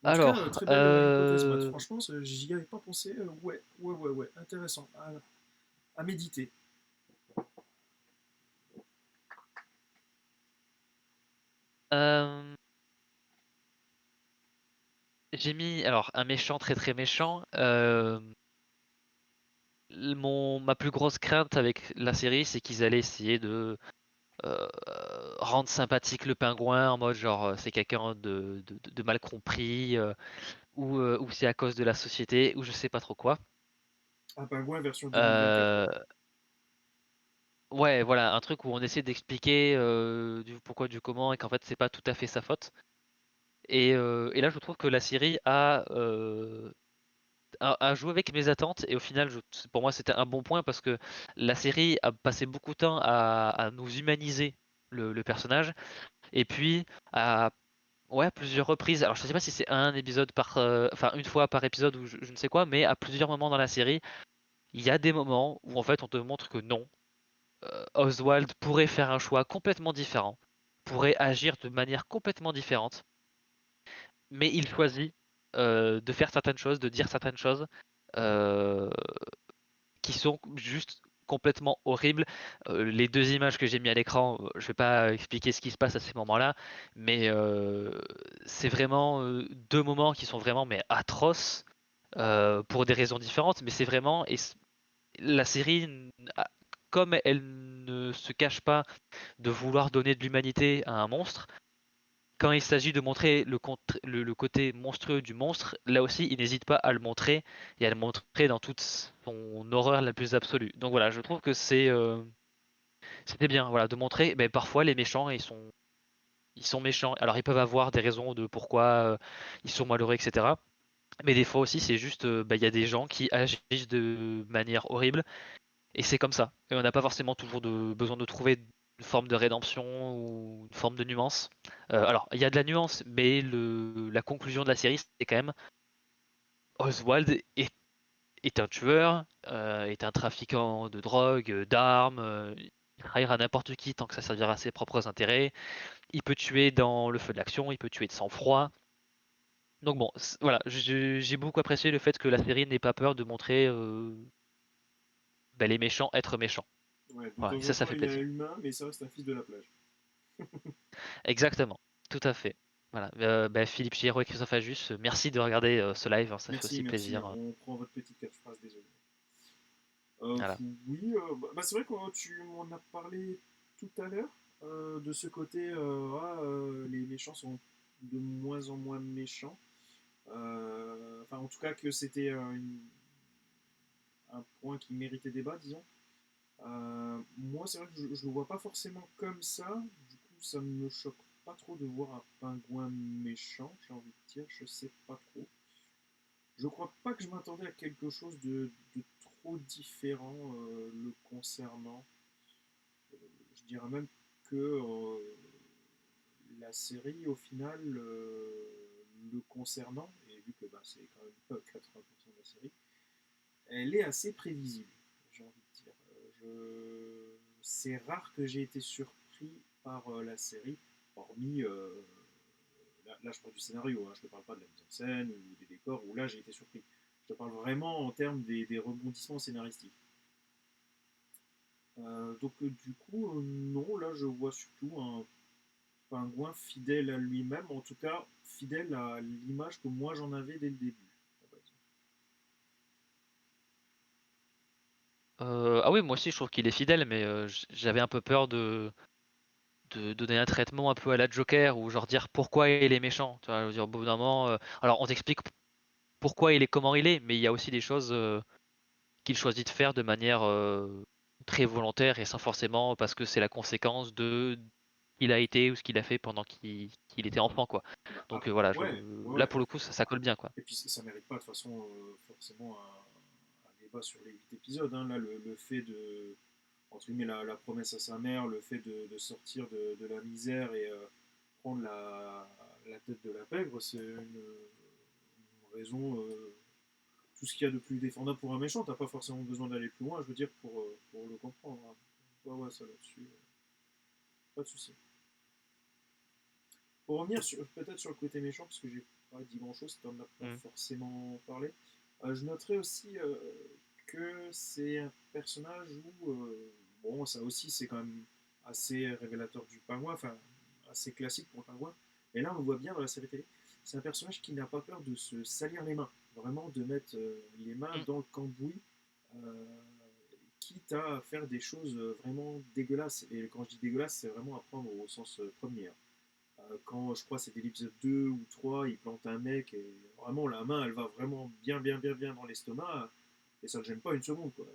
En tout cas, Alors, très belle hypothèse, Matt. Franchement, j'y avais pas pensé. Ouais, ouais, ouais, ouais, intéressant. À méditer. euh, j'ai mis alors un méchant très très méchant. Ma plus grosse crainte avec la série, c'est qu'ils allaient essayer de euh, rendre sympathique le pingouin en mode genre c'est quelqu'un de mal compris ou c'est à cause de la société ou je sais pas trop quoi. Un pingouin version 2024, quoi. Euh, ouais, voilà, un truc où on essaie d'expliquer du pourquoi du comment et qu'en fait c'est pas tout à fait sa faute. Et là je trouve que la série a joué avec mes attentes et au final pour moi c'était un bon point parce que la série a passé beaucoup de temps à nous humaniser le personnage et puis à ouais plusieurs reprises alors je sais pas si c'est un épisode enfin une fois par épisode ou je ne sais quoi mais à plusieurs moments dans la série il y a des moments où en fait on te montre que non Oswald pourrait faire un choix complètement différent, pourrait agir de manière complètement différente, mais il choisit de faire certaines choses, de dire certaines choses euh, qui sont juste complètement horribles. Les deux images que j'ai mis à l'écran, je vais pas expliquer ce qui se passe à ces moments-là, mais c'est vraiment deux moments qui sont vraiment mais atroces pour des raisons différentes, mais c'est vraiment la série, comme elle ne se cache pas de vouloir donner de l'humanité à un monstre, quand il s'agit de montrer le côté monstrueux du monstre, là aussi, il n'hésite pas à le montrer et à le montrer dans toute son horreur la plus absolue. Donc voilà, je trouve que c'était bien, voilà, de montrer. Mais parfois, les méchants, ils sont méchants. Alors, ils peuvent avoir des raisons de pourquoi ils sont malheureux, etc. Mais des fois aussi, c'est juste, il y a des gens qui agissent de manière horrible et c'est comme ça. Et on n'a pas forcément toujours besoin de trouver une forme de rédemption ou une forme de nuance. Alors, il y a de la nuance, mais la conclusion de la série, c'est quand même Oswald est un tueur, est un trafiquant de drogue, d'armes. Il trahira n'importe qui tant que ça servira à ses propres intérêts. Il peut tuer dans le feu de l'action, il peut tuer de sang-froid. Donc bon, voilà, j'ai beaucoup apprécié le fait que la série n'ait pas peur de montrer les méchants être méchants. Ouais, de Voilà, et temps en ça temps, fait il est plaisir. humain, mais ça reste un fils de la plage. Exactement, tout à fait. Voilà. Philippe Giraud et Christophe Ajus, merci de regarder ce live, hein, ça fait Merci, aussi merci. plaisir. On prend votre petite catchphrase, désolé. Voilà. Oui, bah, c'est vrai que tu m'en as parlé tout à l'heure, de ce côté, les méchants sont de moins en moins méchants. Enfin, en tout cas, que c'était un point qui méritait débat, disons. Moi, c'est vrai que je le vois pas forcément comme ça. Du coup, ça me choque pas trop de voir un pingouin méchant, j'ai envie de dire, je sais pas trop. Je crois pas que je m'attendais à quelque chose de trop différent le concernant. Je dirais même que la série, au final, le concernant, et vu que bah, c'est quand même 80% de la série, elle est assez prévisible, j'ai envie de dire. C'est rare que j'ai été surpris par la série, hormis, là, je parle du scénario, hein, je ne te parle pas de la mise en scène ou des décors, où là j'ai été surpris. Je te parle vraiment en termes des rebondissements scénaristiques. Du coup, non, là je vois surtout un pingouin fidèle à lui-même, en tout cas fidèle à l'image que moi j'en avais dès le début. Ah oui, moi aussi je trouve qu'il est fidèle, mais j'avais un peu peur de donner un traitement un peu à la Joker ou genre dire pourquoi il est méchant. Tu vois, je veux dire, au bout d'un moment, alors on t'explique pourquoi il est comment il est, mais il y a aussi des choses qu'il choisit de faire de manière très volontaire et sans forcément parce que c'est la conséquence de ce qu'il a été ou ce qu'il a fait pendant qu'il était enfant, quoi. Bah, Donc voilà, ouais, ouais, là ouais. pour le coup, ça colle bien, quoi. Et puis ça mérite pas de toute façon forcément un débat sur les 8 épisodes. Hein. Là, le fait de, entre guillemets, la promesse à sa mère, le fait de sortir de la misère et prendre la tête de la pègre, c'est une raison, tout ce qu'il y a de plus défendable pour un méchant. T'as pas forcément besoin d'aller plus loin, je veux dire, pour le comprendre. Hein. Ouais, ouais, ça là-dessus, pas de souci. Pour revenir peut-être sur le côté méchant, parce que j'ai pas dit grand-chose, tu n'en as pas Mm. forcément parlé, je noterai aussi que c'est un personnage où, bon, ça aussi c'est quand même assez révélateur du pingouin, enfin assez classique pour le pingouin, et là on le voit bien dans la série télé, c'est un personnage qui n'a pas peur de se salir les mains, vraiment de mettre les mains Mm. dans le cambouis, euh, quitte à faire des choses vraiment dégueulasses, et quand je dis dégueulasse, c'est vraiment à prendre au sens premier. Hein. Quand je crois c'était l'épisode 2 ou 3, il plante un mec et vraiment la main elle va vraiment bien dans l'estomac et ça ne gêne pas une seconde quoi.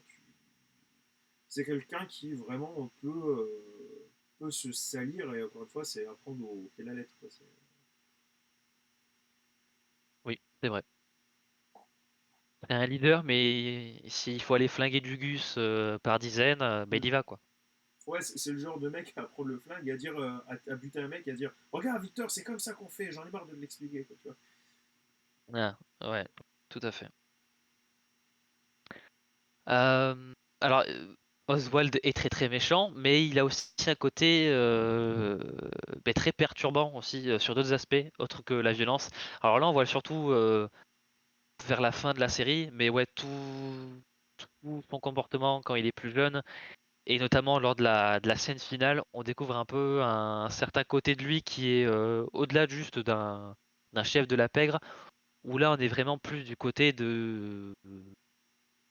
C'est quelqu'un qui vraiment peut se salir et encore une fois c'est apprendre au pied de la lettre. Quoi. Oui, c'est vrai. C'est un leader, mais s'il faut aller flinguer du Gus par dizaines, bah, Hmm. il y va, quoi. Ouais, c'est le genre de mec à prendre le flingue et à dire à buter un mec et à dire regarde Victor c'est comme ça qu'on fait, j'en ai marre de l'expliquer. Quoi, tu vois. Ah, ouais, tout à fait. Alors, Oswald est très très méchant, mais il a aussi un côté bah, très perturbant aussi sur d'autres aspects, autres que la violence. Alors là, on voit surtout vers la fin de la série, mais ouais, tout son comportement quand il est plus jeune, et notamment lors de la scène finale, on découvre un peu un certain côté de lui qui est au-delà juste d'un chef de la pègre, où là on est vraiment plus du côté de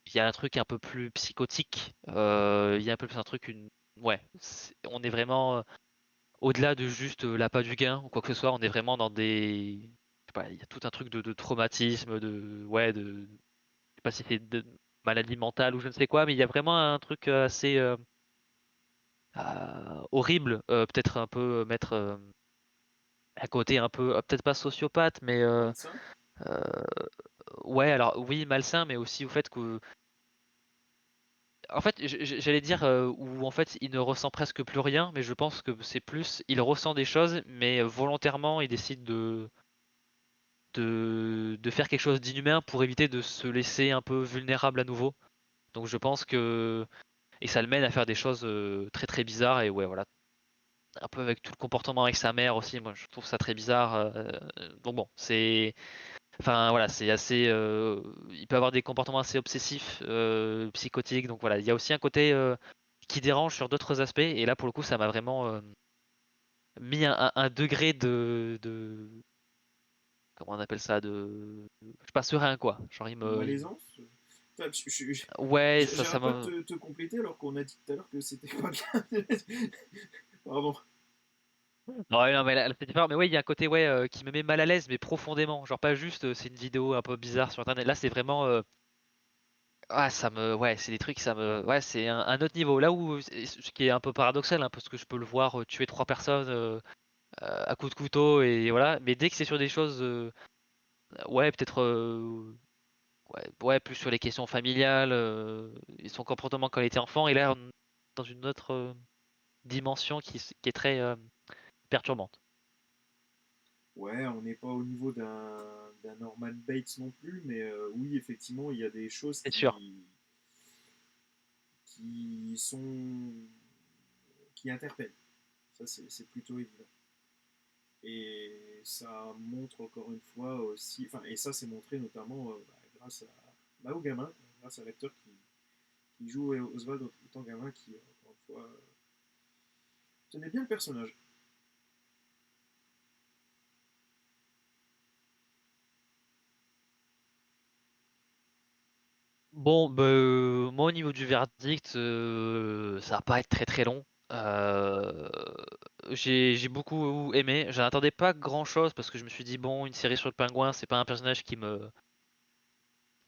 il y a un truc un peu plus psychotique. Il y a un peu plus un truc, ouais, on est vraiment au-delà de juste l'appât du gain ou quoi que ce soit. On est vraiment dans des, je sais pas, il y a tout un truc de traumatisme, ouais, je sais pas si c'est de maladie mentale ou je ne sais quoi, mais il y a vraiment un truc assez horrible. Peut-être un peu mettre à côté un peu, peut-être pas sociopathe, mais Malsain. euh, ouais, alors oui, malsain, mais aussi au fait que en fait, j'allais dire où en fait il ne ressent presque plus rien, mais je pense que c'est plus, il ressent des choses, mais volontairement il décide de faire quelque chose d'inhumain pour éviter de se laisser un peu vulnérable à nouveau. Donc je pense que et ça le mène à faire des choses très très bizarres et ouais voilà, un peu avec tout le comportement avec sa mère aussi, moi je trouve ça très bizarre. Donc bon, c'est enfin voilà, c'est assez. Il peut avoir des comportements assez obsessifs, psychotiques. Donc voilà, il y a aussi un côté qui dérange sur d'autres aspects. Et là, pour le coup, ça m'a vraiment mis un degré comment on appelle ça, je sais pas, serein quoi. Genre De malaisance. ouais, ça J'arrête pas de m'a. te compléter alors qu'on a dit tout à l'heure que c'était pas bien. Pardon. Ouais, non, mais là, c'est différent. Mais ouais, il y a un côté ouais qui me met mal à l'aise, mais profondément. Genre pas juste, c'est une vidéo un peu bizarre sur internet. Là, c'est vraiment ah, ouais, c'est des trucs, ouais, c'est un autre niveau. Là où, ce qui est un peu paradoxal, hein, parce que je peux le voir tuer trois personnes à coups de couteau et voilà. Mais dès que c'est sur des choses, ouais, peut-être, ouais, ouais, plus sur les questions familiales, et son comportement quand il était enfant, et là, on est dans une autre dimension qui est très perturbante. Ouais, on n'est pas au niveau d'un Norman Bates non plus, mais oui, effectivement, il y a des choses C'est sûr. qui sont qui interpellent. Ça, c'est plutôt évident. Et ça montre encore une fois aussi, enfin, et ça c'est montré notamment grâce au gamin, grâce à l'acteur qui joue Oswald autant gamin qui, encore une fois, tenait bien le personnage. Bon, bah, moi au niveau du verdict, ça va pas être très très long. J'ai beaucoup aimé. J'en attendais pas grand chose parce que je me suis dit bon, une série sur le pingouin, c'est pas un personnage qui me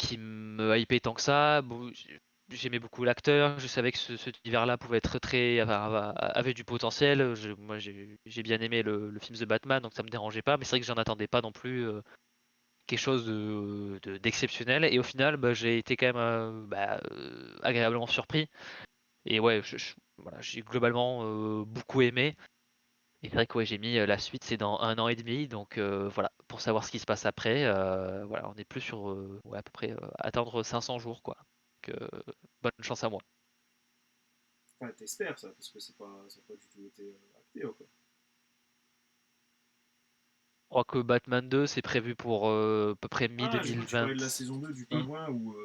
qui me hypait tant que ça. J'aimais beaucoup l'acteur, je savais que cet univers-là pouvait être avait du potentiel. Moi, j'ai bien aimé le film The Batman, donc ça me dérangeait pas, mais c'est vrai que j'en attendais pas non plus quelque chose d'exceptionnel. Et au final, bah, j'ai été quand même agréablement surpris. Et ouais, voilà, j'ai globalement beaucoup aimé. Et c'est vrai que ouais, j'ai mis la suite, c'est dans 1 an et demi, donc voilà, pour savoir ce qui se passe après, voilà, on est plus sur ouais, à peu près attendre 500 jours, quoi. Donc, bonne chance à moi. Enfin, t'espères ça, parce que ça n'a pas du tout été acté, quoi. Je crois que Batman 2, c'est prévu pour à peu près Ah, j'ai cru que tu parlais de la mi-2026. saison 2 du Pingouin où,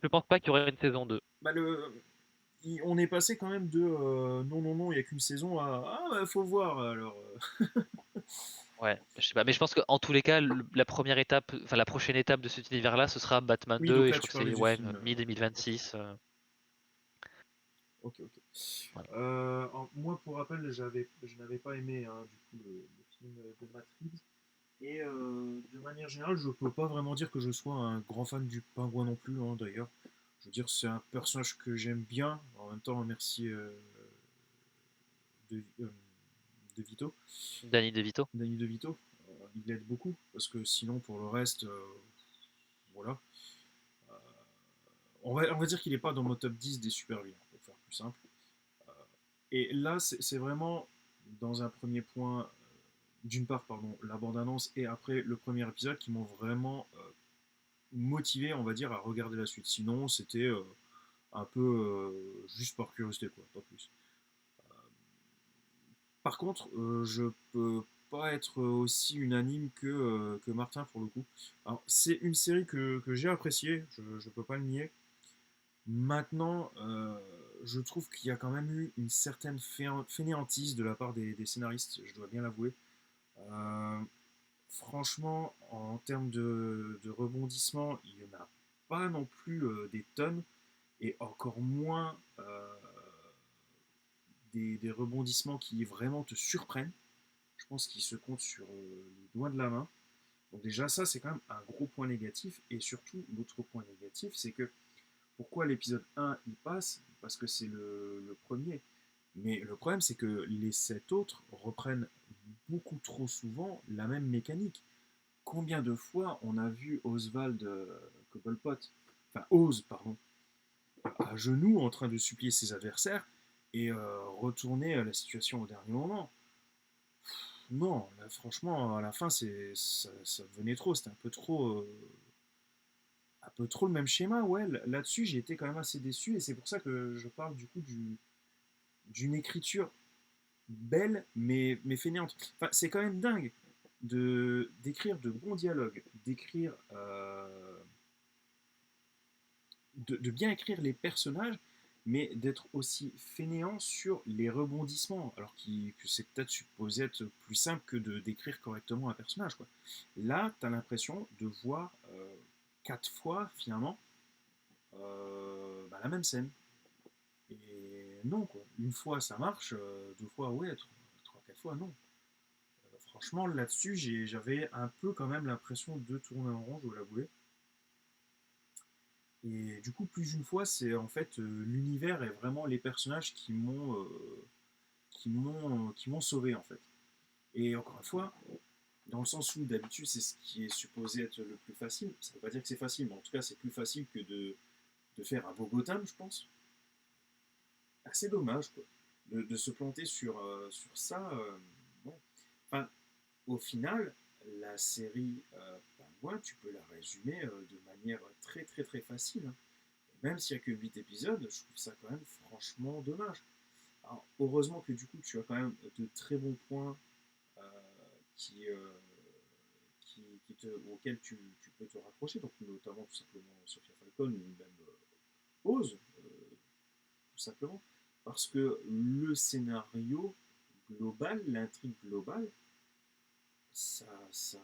Je pense pas qu'il y aurait une saison 2. bah, on est passé quand même de non, non, non, il n'y a qu'une saison à ah, bah, faut voir alors. Ouais, je sais pas, mais je pense qu'en tous les cas, la première étape, enfin la prochaine étape de cet univers-là, ce sera Batman Oui, 2, donc et là je crois tu que parlais c'est du ouais, film. Ok, mi-2026. ok, ok. Voilà. Moi, pour rappel, je n'avais pas aimé hein, du coup le film de Matt Reeves. Et de manière générale, je peux pas vraiment dire que je sois un grand fan du Pingouin non plus, hein, d'ailleurs. Je veux dire, c'est un personnage que j'aime bien. En même temps, merci de, euh, de Vito, Danny DeVito. Danny De Vito. Il aide beaucoup, parce que sinon, pour le reste, voilà. Euh, on va dire qu'il n'est pas dans mon top 10 des super vilains, pour faire plus simple. Euh, et là, c'est vraiment, dans un premier point, d'une part, pardon, la bande-annonce et après le premier épisode qui m'ont vraiment motivé, on va dire, à regarder la suite. Sinon, c'était un peu juste par curiosité, quoi, pas plus. Par contre, je peux pas être aussi unanime que Martin pour le coup. Alors, c'est une série que j'ai appréciée, je peux pas le nier. Maintenant, je trouve qu'il y a quand même eu une certaine fainéantise de la part des scénaristes, je dois bien l'avouer. Euh, Franchement, en termes de rebondissement, il n'y en a pas non plus des tonnes, et encore moins des rebondissements qui vraiment te surprennent. Je pense qu'ils se comptent sur les doigts de la main. Donc déjà ça, c'est quand même un gros point négatif. Et surtout, l'autre point négatif, c'est que pourquoi l'épisode 1 il passe? Parce que c'est le premier. Mais le problème, c'est que les 7 autres reprennent beaucoup trop souvent la même mécanique. Combien de fois on a vu Oswald Cobblepot, enfin Oz, pardon, à genoux en train de supplier ses adversaires et retourner la situation au dernier moment? Non, là, franchement, à la fin, ça devenait trop, c'était un peu trop le même schéma. Ouais, là-dessus, j'ai été quand même assez déçu et c'est pour ça que je parle du coup d'une écriture belle mais fainéante. Enfin, c'est quand même dingue d'écrire de bons dialogues, de bien écrire les personnages, mais d'être aussi fainéant sur les rebondissements, alors que c'est peut-être supposé être plus simple que de décrire correctement un personnage, quoi. Là, tu as l'impression de voir 4 fois, finalement, la même scène. Et non, quoi. Une fois, ça marche, 2 fois, ouais, 3, 4 fois, non. Franchement, là-dessus, j'avais un peu quand même l'impression de tourner en rond, je dois l'avouer. Et du coup, plus d'une fois, c'est en fait l'univers et vraiment les personnages qui m'ont sauvé en fait. Et encore une fois, dans le sens où d'habitude c'est ce qui est supposé être le plus facile. Ça ne veut pas dire que c'est facile, mais en tout cas c'est plus facile que de faire un beau Gotham, je pense. Assez dommage quoi, de se planter sur ça. Ouais. Enfin, au final, la série Pingouin, tu peux la résumer de manière très très très facile, hein. Même s'il n'y a que 8 épisodes, je trouve ça quand même franchement dommage. Alors, heureusement que du coup, tu as quand même de très bons points euh, qui, euh, auxquels tu peux te raccrocher, donc notamment tout simplement Sophia Falcon ou même Oz, tout simplement. Parce que le scénario global, l'intrigue globale, ça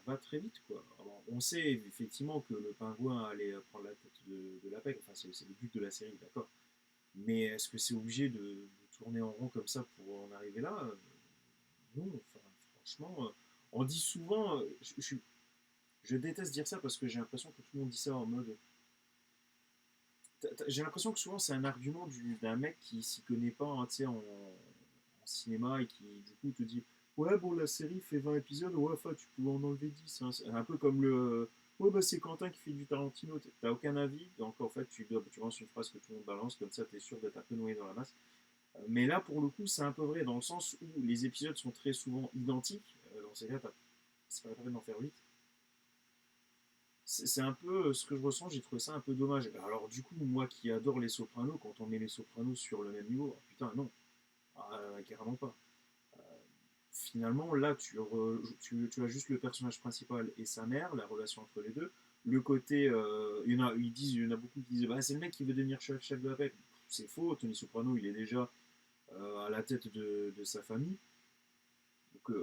va très vite, quoi. Alors, on sait effectivement que le pingouin allait prendre la tête de la PEC, enfin c'est le but de la série, d'accord. Mais est-ce que c'est obligé de tourner en rond comme ça pour en arriver là? Non, enfin, franchement, on dit souvent, Je déteste dire ça parce que j'ai l'impression que tout le monde dit ça en mode. J'ai l'impression que souvent c'est un argument d'un mec qui s'y connaît pas, hein, tu sais, en cinéma et qui du coup te dit ouais bon la série fait 20 épisodes, ouais enfin tu pouvais en enlever 10, hein. C'est un peu comme le ouais bah c'est Quentin qui fait du Tarantino, t'as aucun avis, donc en fait tu lances une phrase que tout le monde balance, comme ça t'es sûr d'être un peu noyé dans la masse. Mais là pour le coup c'est un peu vrai dans le sens où les épisodes sont très souvent identiques, dans ces cas c'est pas la peine d'en faire 8. C'est un peu ce que je ressens, j'ai trouvé ça un peu dommage. Alors du coup, moi qui adore les Sopranos, quand on met les Sopranos sur le même niveau, oh, putain non, carrément pas. Finalement, là, tu as juste le personnage principal et sa mère, la relation entre les deux. Le côté, il y en a beaucoup qui disent, bah, c'est le mec qui veut devenir chef de la paix. C'est faux, Tony Soprano, il est déjà à la tête de sa famille. Donc,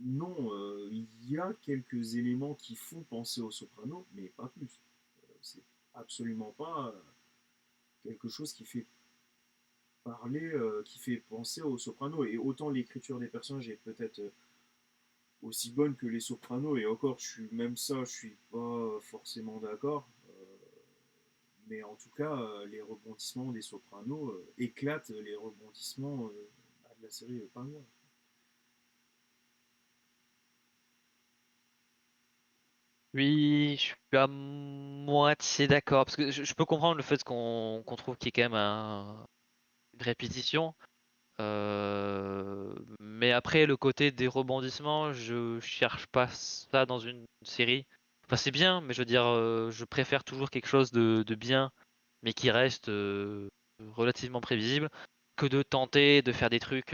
non, il y a quelques éléments qui font penser aux Sopranos, mais pas plus. C'est absolument pas quelque chose qui fait parler, qui fait penser aux Sopranos. Et autant l'écriture des personnages est peut-être aussi bonne que les Sopranos, et encore, même ça, je suis pas forcément d'accord. Mais en tout cas, les rebondissements des Sopranos éclatent les rebondissements de la série Pingouin. Oui, je suis à moitié d'accord, parce que je peux comprendre le fait qu'on trouve qu'il y ait quand même une répétition. Mais après, le côté des rebondissements, je cherche pas ça dans une série. Enfin, c'est bien, mais je veux dire, je préfère toujours quelque chose de bien, mais qui reste relativement prévisible, que de tenter de faire des trucs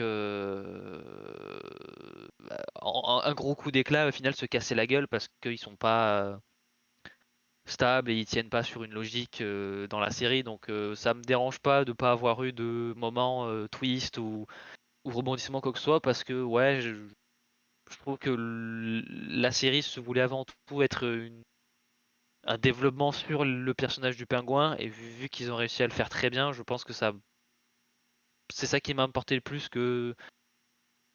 un gros coup d'éclat, au final se casser la gueule parce qu'ils sont pas stables et ils tiennent pas sur une logique dans la série. Donc ça me dérange pas de pas avoir eu de moment twist ou rebondissement quoi que ce soit parce que ouais, je trouve que la série se voulait avant tout être un développement sur le personnage du pingouin et vu qu'ils ont réussi à le faire très bien, je pense que ça c'est ça qui m'a importé le plus que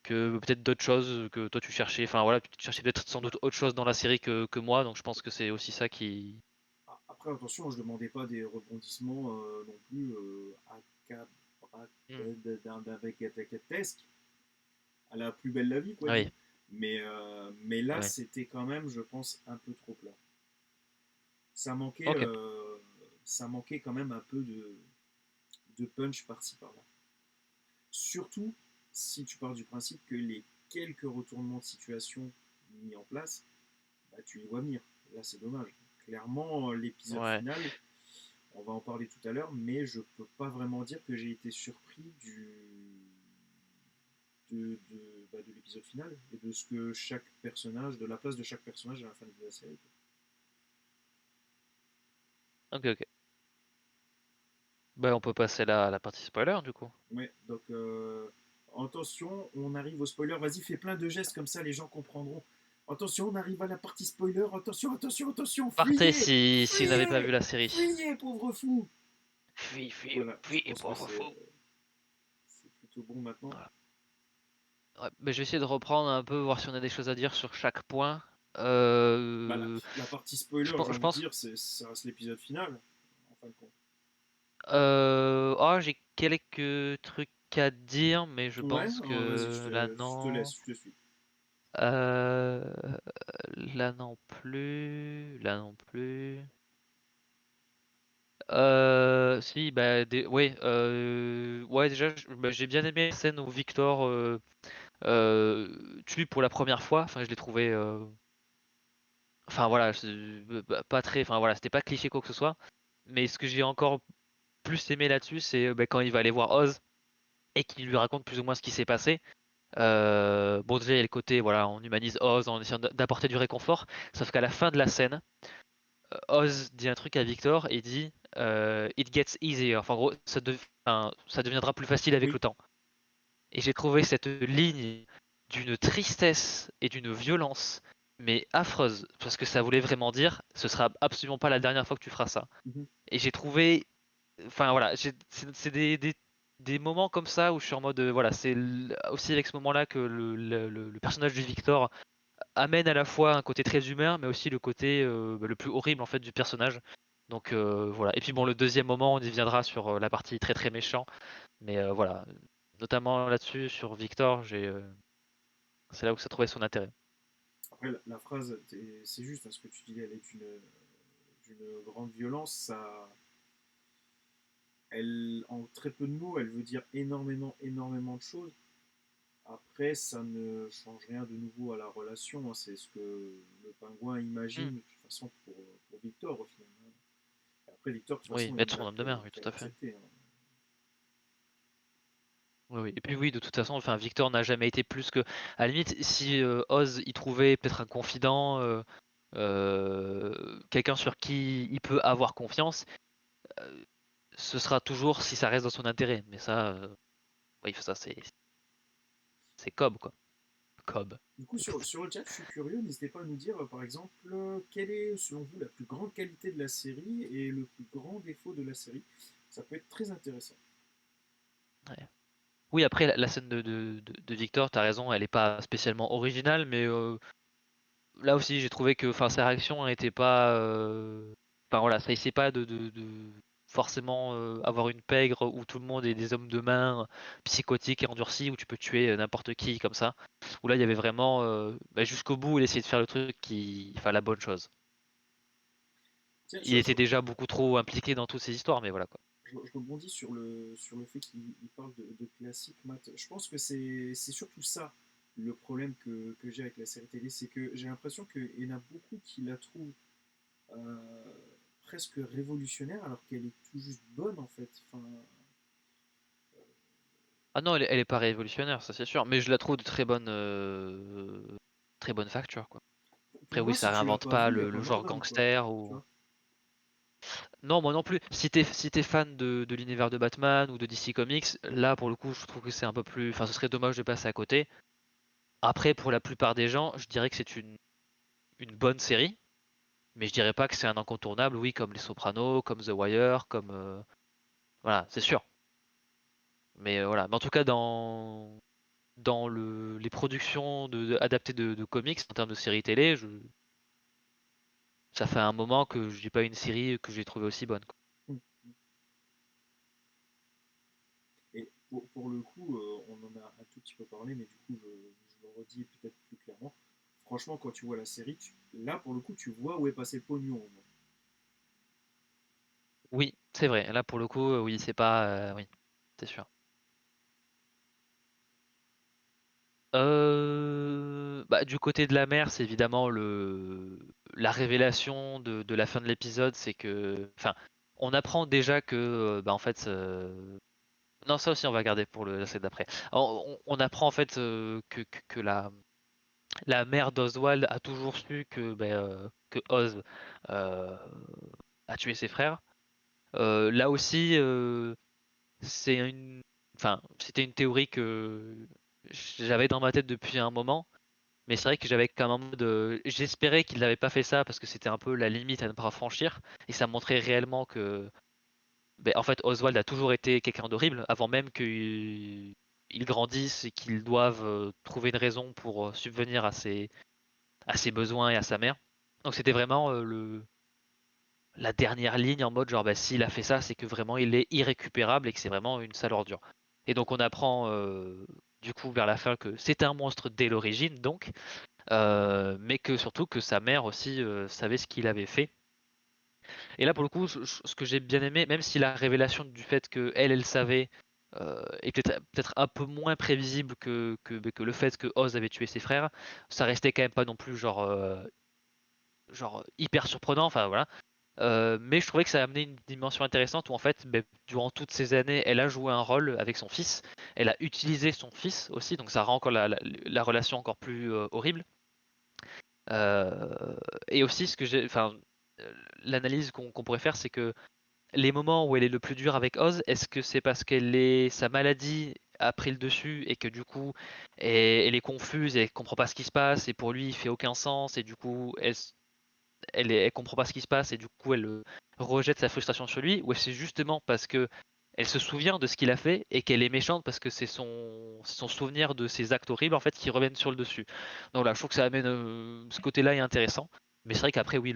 peut-être d'autres choses que toi tu cherchais. Enfin voilà, tu cherchais peut-être sans doute autre chose dans la série que moi, donc je pense que c'est aussi ça qui. Après, attention, je ne demandais pas des rebondissements non plus Hmm. acabratesques à la plus belle la vie, quoi, Oui, dit. Mais là, oui. c'était quand même, je pense, un peu trop plat. Ça manquait, Ok. euh, ça manquait quand même un peu de punch par-ci par-là. Surtout si tu pars du principe que les quelques retournements de situation mis en place, bah, tu les vois venir. Là, c'est dommage. Clairement, l'épisode Ouais. final, on va en parler tout à l'heure, mais je peux pas vraiment dire que j'ai été surpris de l'épisode final et de ce que chaque personnage, de la place de chaque personnage à la fin de la série. Ok, ok. Bah on peut passer à la partie spoiler du coup. Ouais, donc attention, on arrive au spoiler. Vas-y, fais plein de gestes comme ça, les gens comprendront. Attention, on arrive à la partie spoiler. Attention, attention, attention, Partez fuyez, si vous n'avez pas vu fuyez, la série. fuyez, pauvre fou. Fui, fui, Voilà, je fui, pense que pauvre fou. c'est plutôt bon maintenant. Voilà. Ouais, bah, je vais essayer de reprendre un peu, voir si on a des choses à dire sur chaque point. Bah, la partie spoiler, j'ai Je envie de pense. dire, ça reste l'épisode final, en fin de compte. Oh, j'ai quelques trucs à dire, mais je Ouais, pense vas-y, que là je te non. laisse, je te suis. Euh, Là non plus. Là non plus. Si, bah, ouais, ouais, déjà, bah, j'ai bien aimé la scène où Victor tue pour la première fois. Enfin, je l'ai trouvé. Enfin, voilà, pas très. Enfin, voilà, c'était pas cliché quoi que ce soit. Mais ce que j'ai encore plus aimé là-dessus, c'est bah, quand il va aller voir Oz et qu'il lui raconte plus ou moins ce qui s'est passé. Bon, déjà, il y a le côté, voilà, on humanise Oz en essayant d'apporter du réconfort. Sauf qu'à la fin de la scène, Oz dit un truc à Victor et dit It gets easier. Enfin, en gros, enfin, ça deviendra plus facile avec le Oui. temps. Et j'ai trouvé cette ligne d'une tristesse et d'une violence, mais affreuse, parce que ça voulait vraiment dire ce sera absolument pas la dernière fois que tu feras ça. Mhm. Et j'ai trouvé. Enfin, voilà, c'est des moments comme ça où je suis en mode. Voilà, c'est aussi avec ce moment-là que le personnage de Victor amène à la fois un côté très humain, mais aussi le côté, le plus horrible en fait du personnage. Donc voilà. Et puis bon, le deuxième moment, on y viendra sur, la partie très, très méchant, mais voilà, notamment là-dessus, sur Victor, c'est là où ça trouvait son intérêt. Après, la phrase, c'est juste, hein, ce que tu dis, elle est d'une grande violence. En très peu de mots, elle veut dire énormément, énormément de choses. Après, ça ne change rien de nouveau à la relation, hein. C'est ce que le pingouin imagine Mmh. de toute façon pour Victor au final, hein. Et après, Victor, de toute Oui, façon, il mettre n'a son homme de mer, oui, qu'à tout à fait. l'accepter, hein. Oui, oui. Et puis oui, de toute façon, enfin, Victor n'a jamais été plus que, à la limite, si, Oz y trouvait peut-être un confident, quelqu'un sur qui il peut avoir confiance, heu, ce sera toujours si ça reste dans son intérêt. Mais ça, oui, ça c'est Cobb, quoi. Cobb. Du coup, sur le chat, je suis curieux, n'hésitez pas à nous dire, par exemple, quelle est, selon vous, la plus grande qualité de la série et le plus grand défaut de la série. Ça peut être très intéressant. Ouais. Oui, après la scène de Victor, tu raison, elle est pas spécialement originale, mais là aussi, j'ai trouvé que, enfin, sa réaction n'était pas, enfin voilà, ça essaie pas de forcément, avoir une pègre où tout le monde est des hommes de main psychotiques et endurcis, où tu peux tuer, n'importe qui comme ça. Où là, il y avait vraiment, jusqu'au bout, il essayait de faire le truc enfin la bonne chose. Tiens, Il était déjà beaucoup trop impliqué dans toutes ces histoires, mais voilà quoi. je rebondis sur le fait qu'il parle de classique, Matt. Je pense que c'est surtout ça le problème que j'ai avec la série télé, c'est que j'ai l'impression qu'il y en a beaucoup qui la trouvent euh, presque révolutionnaire alors qu'elle est tout juste bonne en fait. Enfin, Ah non, elle est pas révolutionnaire, ça c'est sûr, mais je la trouve de très bonne facture quoi. pour Après oui, moi, ça si tu l'as réinvente pas pas vu, il n'y a le pas genre mort d'homme, quoi. gangster Tu ou. vois. Non, moi non plus. Si t'es fan de l'univers de Batman ou de DC Comics, là pour le coup, je trouve que c'est un peu plus. Enfin, ce serait dommage de passer à côté. Après, pour la plupart des gens, je dirais que c'est une bonne série, mais je dirais pas que c'est un incontournable, oui, comme Les Sopranos, comme The Wire, comme. Voilà, c'est sûr. Mais voilà. Mais en tout cas, dans les productions adaptées de comics, en termes de séries télé, ça fait un moment que je n'ai pas une série que j'ai trouvée aussi bonne, quoi. Mm. Et pour le coup, on en a un tout petit peu parlé, mais du coup, je le redis peut-être plus clairement. Franchement, quand tu vois la série, là, pour le coup, tu vois où est passé le pognon, au moins. Oui, c'est vrai. Là, pour le coup, oui, c'est pas. Oui, c'est sûr. Du côté de la mer, c'est évidemment la révélation de la fin de l'épisode, c'est que, enfin, on apprend déjà que, en fait, non, ça aussi on va garder pour la scène d'après. On apprend en fait que la mère d'Oswald a toujours su que Oz euh, a tué ses frères. Là aussi, c'est c'était une théorie que j'avais dans ma tête depuis un moment. Mais c'est vrai que j'avais quand même j'espérais qu'il n'avait pas fait ça parce que c'était un peu la limite à ne pas franchir et ça montrait réellement que en fait Oswald a toujours été quelqu'un d'horrible avant même qu'il grandisse et qu'il doive trouver une raison pour subvenir à ses besoins et à sa mère. Donc c'était vraiment la dernière ligne en mode genre s'il a fait ça c'est que vraiment il est irrécupérable et que c'est vraiment une sale ordure. Et donc on apprend du coup vers la fin que c'est un monstre dès l'origine donc mais que surtout que sa mère aussi savait ce qu'il avait fait. Et là, pour le coup, ce que j'ai bien aimé, même si la révélation du fait que elle savait est peut-être un peu moins prévisible que le fait que Oz avait tué ses frères, ça restait quand même pas non plus genre hyper surprenant. Enfin voilà. Mais je trouvais que ça a amené une dimension intéressante où en fait, durant toutes ces années, elle a joué un rôle avec son fils. Elle a utilisé son fils aussi, donc ça rend encore la relation encore plus horrible. Euh, et aussi, l'analyse qu'on pourrait faire, c'est que les moments où elle est le plus dur avec Oz, est-ce que c'est parce sa maladie a pris le dessus et que du coup, elle est confuse et elle comprend pas ce qui se passe et pour lui, il fait aucun sens et du coup, elle comprend pas ce qui se passe et du coup, elle rejette sa frustration sur lui, ou est-ce que c'est justement parce que elle se souvient de ce qu'il a fait et qu'elle est méchante parce que c'est son souvenir de ses actes horribles en fait qui reviennent sur le dessus. Donc là, je trouve que ça amène ce côté-là est intéressant. Mais c'est vrai qu'après, oui,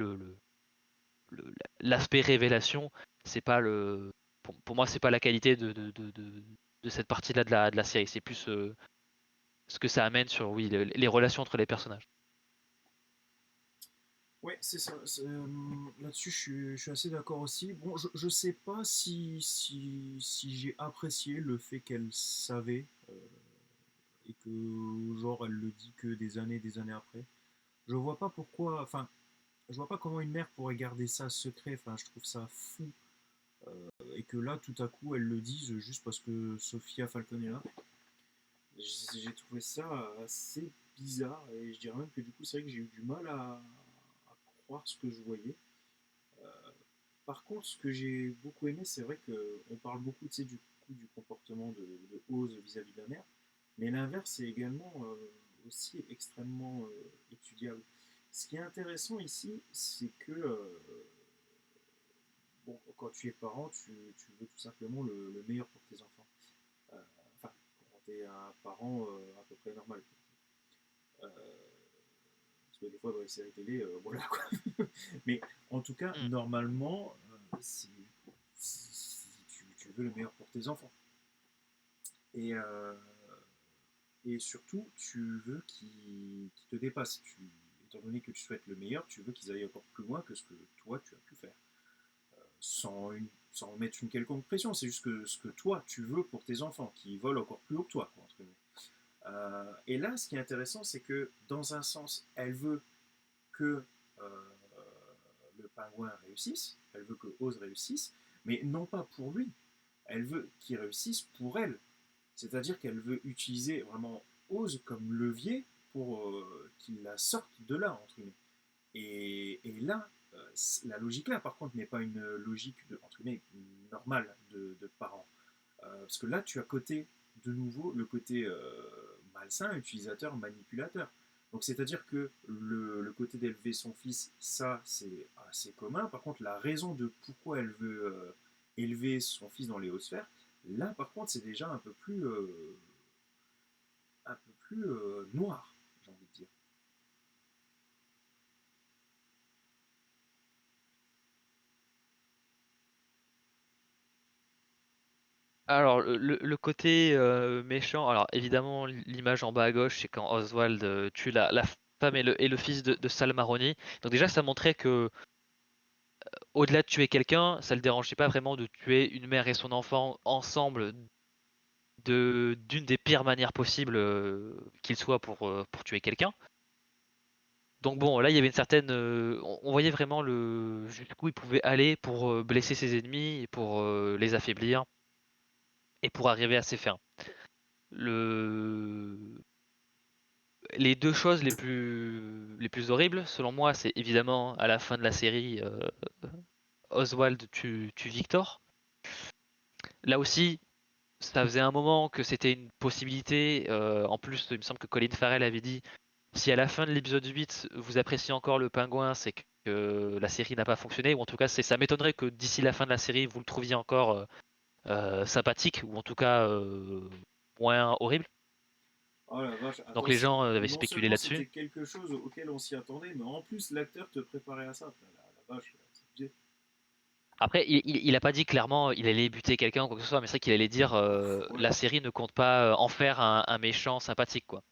l'aspect révélation, c'est pas le. Pour moi, c'est pas la qualité de cette partie-là de la série. C'est plus ce que ça amène sur oui, les relations entre les personnages. Ouais, c'est ça. Là-dessus, je suis assez d'accord aussi. Bon, je sais pas si j'ai apprécié le fait qu'elle savait et que, genre, elle le dit que des années après. Je vois pas pourquoi. Enfin, je vois pas comment une mère pourrait garder ça secret. Enfin, je trouve ça fou. Et que là, tout à coup, elle le dise juste parce que Sofia Falcon est là. J'ai trouvé ça assez bizarre. Et je dirais même que du coup, c'est vrai que j'ai eu du mal à croire ce que je voyais. Par contre, ce que j'ai beaucoup aimé, c'est vrai qu'on parle beaucoup du coup, du comportement de Oz vis-à-vis de la mère, mais l'inverse est également aussi extrêmement étudiable. Ce qui est intéressant ici, c'est que bon, quand tu es parent, tu veux tout simplement le meilleur pour tes enfants. Enfin, quand tu es un parent à peu près normal. Euh, parce que des fois, dans les séries télé, voilà quoi. Mais en tout cas, Hmm. normalement, tu veux le meilleur pour tes enfants. Et, et surtout, tu veux qu'ils te dépassent. Étant donné que tu souhaites le meilleur, tu veux qu'ils aillent encore plus loin que ce que toi, tu as pu faire. Sans mettre une quelconque pression, c'est juste que ce que toi, tu veux pour tes enfants, qui volent encore plus haut que toi. Quoi, entre guillemets. Et là, ce qui est intéressant, c'est que dans un sens, elle veut que le pingouin réussisse, elle veut que Oz réussisse, mais non pas pour lui, elle veut qu'il réussisse pour elle. C'est-à-dire qu'elle veut utiliser vraiment Oz comme levier pour qu'il la sorte de là, entre guillemets. Et là, la logique là, par contre, n'est pas une logique entre guillemets, normale de parents. Parce que là, tu as côté, de nouveau, le côté malsain, utilisateur, manipulateur. Donc, c'est-à-dire que le côté d'élever son fils, ça, c'est assez commun. Par contre, la raison de pourquoi elle veut élever son fils dans les hautes sphères, là, par contre, c'est déjà un peu plus noir, j'ai envie de dire. Alors, le côté méchant, alors évidemment, l'image en bas à gauche, c'est quand Oswald tue la femme et le fils de Sal Maroni. Donc, déjà, ça montrait que au-delà de tuer quelqu'un, ça le dérangeait pas vraiment de tuer une mère et son enfant ensemble d'une des pires manières possibles qu'il soit pour tuer quelqu'un. Donc bon, là il y avait une certaine, on voyait vraiment jusqu'où il pouvait aller pour blesser ses ennemis et pour les affaiblir et pour arriver à ses fins. Le... Les deux choses les plus horribles, selon moi, c'est évidemment à la fin de la série, Oswald tue Victor. Là aussi, ça faisait un moment que c'était une possibilité. En plus, il me semble que Colin Farrell avait dit si à la fin de l'épisode 8 vous appréciez encore le pingouin, c'est que la série n'a pas fonctionné, ou en tout cas ça m'étonnerait que d'ici la fin de la série vous le trouviez encore sympathique, ou en tout cas moins horrible. Oh la vache, Donc attends, les gens avaient non spéculé seulement là-dessus. c'était quelque chose auquel on s'y attendait, mais en plus l'acteur te préparait à ça. La vache, c'est abusé. Après, il a pas dit clairement il allait buter quelqu'un ou quoi que ce soit, mais c'est vrai qu'il allait dire Ouais. la série ne compte pas en faire un méchant sympathique, quoi.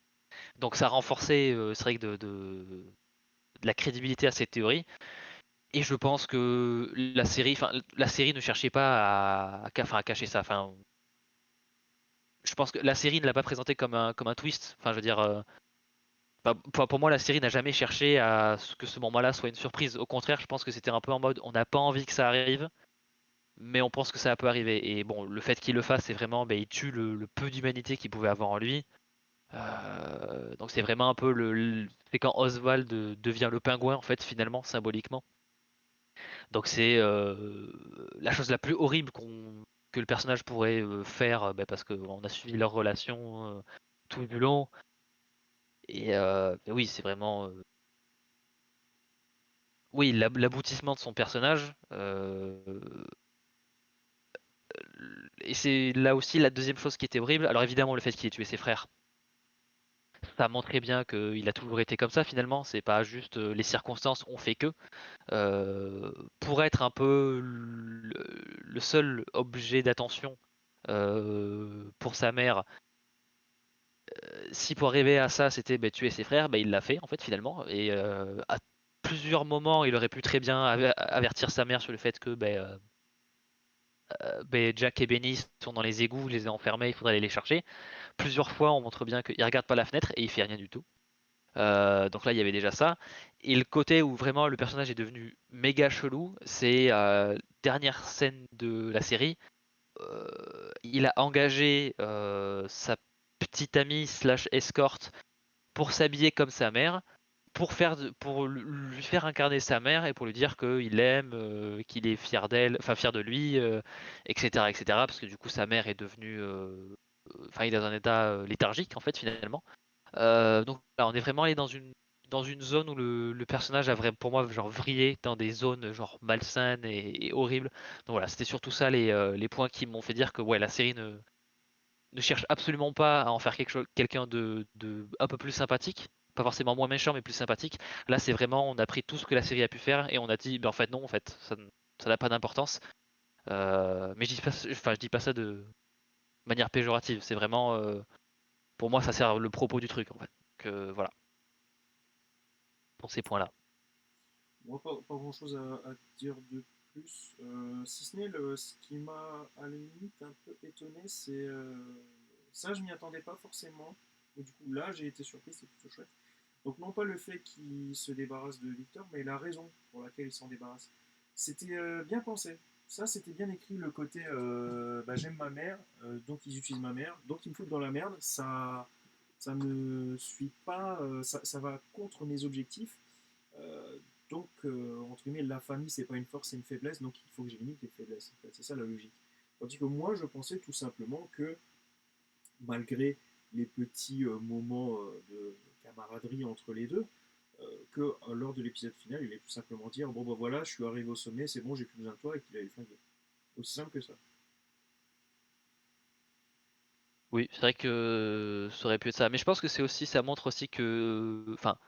Donc ça renforçait, c'est vrai que de la crédibilité à cette théorie. Et je pense que la série ne cherchait pas à cacher ça. Enfin, je pense que la série ne l'a pas présenté comme un twist. Enfin, je veux dire, pour moi, la série n'a jamais cherché à ce que ce moment-là soit une surprise. Au contraire, je pense que c'était un peu en mode, on n'a pas envie que ça arrive, mais on pense que ça peut arriver. Et bon, le fait qu'il le fasse, c'est vraiment, ben, il tue le peu d'humanité qu'il pouvait avoir en lui. Donc c'est vraiment un peu c'est quand Oswald devient le pingouin en fait finalement symboliquement. Donc c'est la chose la plus horrible que le personnage pourrait faire bah, parce qu'on a suivi leur relation tout du long. Et oui, c'est vraiment oui l'aboutissement de son personnage. et c'est là aussi la deuxième chose qui était horrible. Alors évidemment, le fait qu'il ait tué ses frères, ça montrait bien qu'il a toujours été comme ça finalement. C'est pas juste les circonstances ont fait que. Pour être un peu le seul objet d'attention pour sa mère, si pour arriver à ça c'était tuer ses frères, il l'a fait en fait finalement. Et à plusieurs moments, il aurait pu très bien avertir sa mère sur le fait que Jack et Benny sont dans les égouts, les a enfermés, il faudrait aller les chercher. Plusieurs fois, on montre bien qu'il regarde pas la fenêtre et il fait rien du tout. Donc là, il y avait déjà ça. Et le côté où vraiment le personnage est devenu méga chelou, c'est dernière scène de la série. Il a engagé sa petite amie slash escorte pour s'habiller comme sa mère, pour lui faire incarner sa mère et pour lui dire qu'il l'aime, qu'il est fier d'elle, enfin fier de lui, etc., etc. Parce que du coup, sa mère est devenue, enfin, il est dans un état léthargique en fait finalement. Donc là, on est vraiment allé dans une zone où le personnage a vraiment, pour moi, genre vrillé dans des zones genre malsaines et horribles. Donc voilà, c'était surtout ça les points qui m'ont fait dire que ouais, la série ne cherche absolument pas à en faire quelqu'un de un peu plus sympathique. Pas forcément moins méchant, mais plus sympathique. Là, c'est vraiment, on a pris tout ce que la série a pu faire et on a dit, en fait, non, en fait, ça n'a pas d'importance. Mais je dis pas ça de manière péjorative. C'est vraiment, pour moi, ça sert le propos du truc, en fait. Donc voilà, pour ces points-là. Moi, pas grand-chose à dire de plus, si ce n'est ce qui m'a à la limite un peu étonné, c'est ça, je m'y attendais pas forcément. Et du coup, là, j'ai été surpris, c'est plutôt chouette. Donc, non pas le fait qu'il se débarrasse de Victor, mais la raison pour laquelle il s'en débarrasse. C'était bien pensé. Ça, c'était bien écrit, le côté j'aime ma mère, donc ils utilisent ma mère, donc ils me foutent dans la merde. Ça me suit pas, ça va contre mes objectifs. Euh, donc, entre guillemets, la famille, c'est pas une force, c'est une faiblesse, donc il faut que j'élimine les faiblesses. En fait. C'est ça la logique. Tandis que moi, je pensais tout simplement que, malgré les petits moments de camaraderie entre les deux, que lors de l'épisode final, il allait tout simplement dire bon, bah voilà, je suis arrivé au sommet, c'est bon, j'ai plus besoin de toi, et qu'il allait le flinguer. Aussi simple que ça. Oui, c'est vrai que ça aurait pu être ça. Mais je pense que ça montre aussi que, enfin,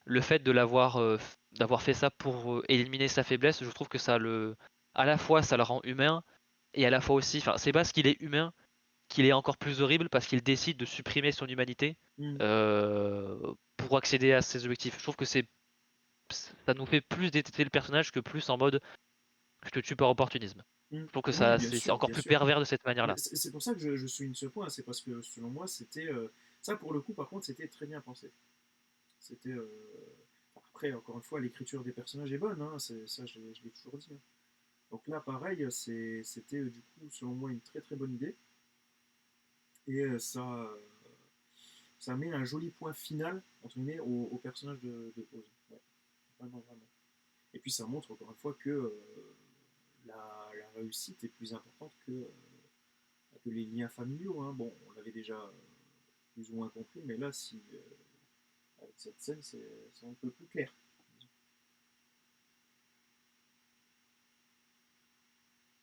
le fait d'avoir fait ça pour éliminer sa faiblesse, je trouve que à la fois, ça le rend humain et à la fois aussi, enfin, c'est parce qu'il est humain qu'il est encore plus horrible parce qu'il décide de supprimer son humanité Mm, pour accéder à ses objectifs. Je trouve que ça nous fait plus détester le personnage que plus en mode je te tue par opportunisme. mm. Je trouve que Oui, ça, bien c'est sûr, encore bien plus sûr. pervers de cette Mais manière-là. c'est pour ça que je souligne ce point, c'est parce que selon moi, c'était. Ça, pour le coup, par contre, c'était très bien pensé. C'était. Après, encore une fois, l'écriture des personnages est bonne, hein, ça, je l'ai toujours dit. Hein. Donc là, pareil, c'était du coup, selon moi, une très très bonne idée. Et ça met un joli point final, entre guillemets, au personnage de Oz. Ouais, vraiment, vraiment. Et puis ça montre encore une fois que la réussite est plus importante que les liens familiaux. Hein. Bon, on l'avait déjà plus ou moins compris, mais là, si, avec cette scène, c'est un peu plus clair.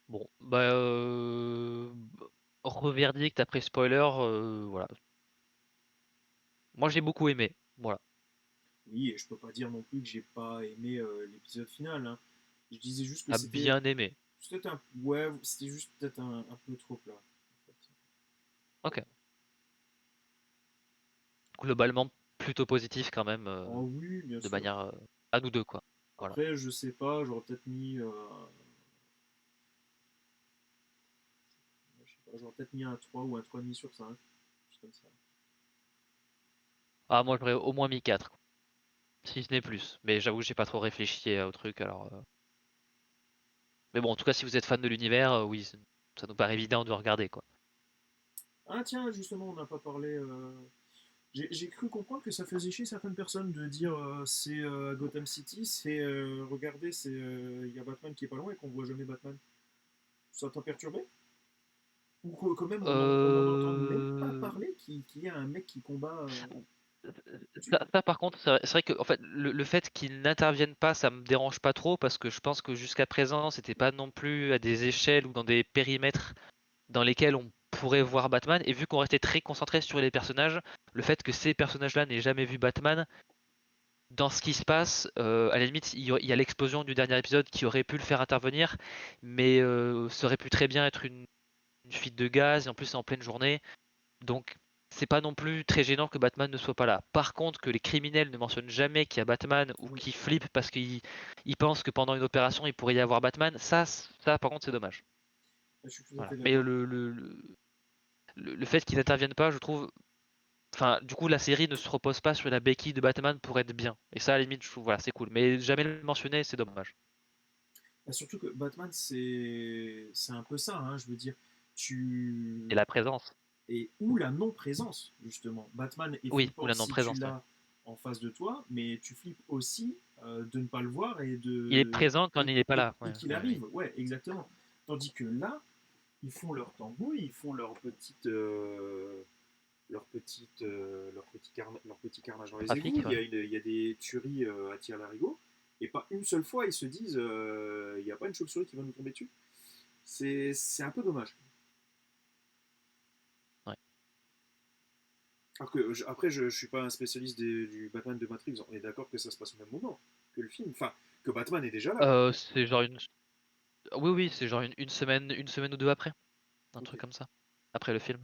Bon, reverdict après spoiler, voilà. Moi j'ai beaucoup aimé, voilà. Oui, et je peux pas dire non plus que j'ai pas aimé l'épisode final. Hein. Je disais juste que A c'était bien aimé. ouais, c'était juste peut-être un peu trop plat. En fait. Ok. Globalement plutôt positif quand même, Oh oui, bien de sûr. manière à nous deux quoi. Voilà. Après, je sais pas, j'aurais peut-être mis, je sais pas, j'aurais peut-être mis un 3 ou un 3,5 sur 5. Juste comme ça. Ah moi j'aurais au moins mis 4, si ce n'est plus. Mais j'avoue que j'ai pas trop réfléchi au truc alors. Mais bon, en tout cas si vous êtes fan de l'univers, oui, ça nous paraît évident de regarder quoi. Ah tiens, justement, on n'a pas parlé. J'ai cru comprendre que ça faisait chier certaines personnes de dire c'est Gotham City, c'est regardez, c'est il y a Batman qui est pas loin et qu'on voit jamais Batman. Ça t'a perturbé? Ou quand même on n'en entend même pas Euh... parler qu'il y a un mec qui combat dessus? Ça, par contre, c'est vrai que en fait, le fait qu'ils n'interviennent pas, ça me dérange pas trop parce que je pense que jusqu'à présent, c'était pas non plus à des échelles ou dans des périmètres dans lesquels on pourrait voir Batman, et vu qu'on restait très concentré sur les personnages, le fait que ces personnages-là n'aient jamais vu Batman, dans ce qui se passe, à la limite, il y a l'explosion du dernier épisode qui aurait pu le faire intervenir, mais ça aurait pu très bien être une fuite de gaz, et en plus c'est en pleine journée, donc c'est pas non plus très gênant que Batman ne soit pas là. Par contre, que les criminels ne mentionnent jamais qu'il y a Batman, ou Oui, qu'ils flippent parce qu'ils pensent que pendant une opération il pourrait y avoir Batman, ça par contre c'est dommage. je suis tout à Voilà. fait Mais d'accord. le fait qu'ils n'interviennent pas, je trouve. Enfin, du coup, la série ne se repose pas sur la béquille de Batman pour être bien. Et ça, à la limite, je trouve, voilà, c'est cool. Mais jamais le mentionner, c'est dommage. Bah, surtout que Batman, c'est un peu ça, hein, je veux dire. Tu Et la présence. et ou la non-présence, justement. Batman est Oui, ou flippant la si tu non-présence, ouais. l'as en face de toi, mais tu flippes aussi de ne pas le voir Il est présent quand il n'est pas là. et Ouais, qu'il ouais, ouais. arrive. Ouais, exactement. Tandis que là, ils font leur tambouille, ils font leur petit carnage dans les égouts. Trafic, ouais. Il y a des tueries à tir-larigot, et pas une seule fois ils se disent il n'y a pas une chauve-souris qui va nous tomber dessus. C'est un peu dommage. Ouais. Alors que, après, je ne suis pas un spécialiste du Batman de Matrix. On est d'accord que ça se passe au même moment que le film. Enfin, que Batman est déjà là. C'est genre une. Oui, oui, c'est genre une semaine ou deux après. Un Ok. truc comme ça. Après le film.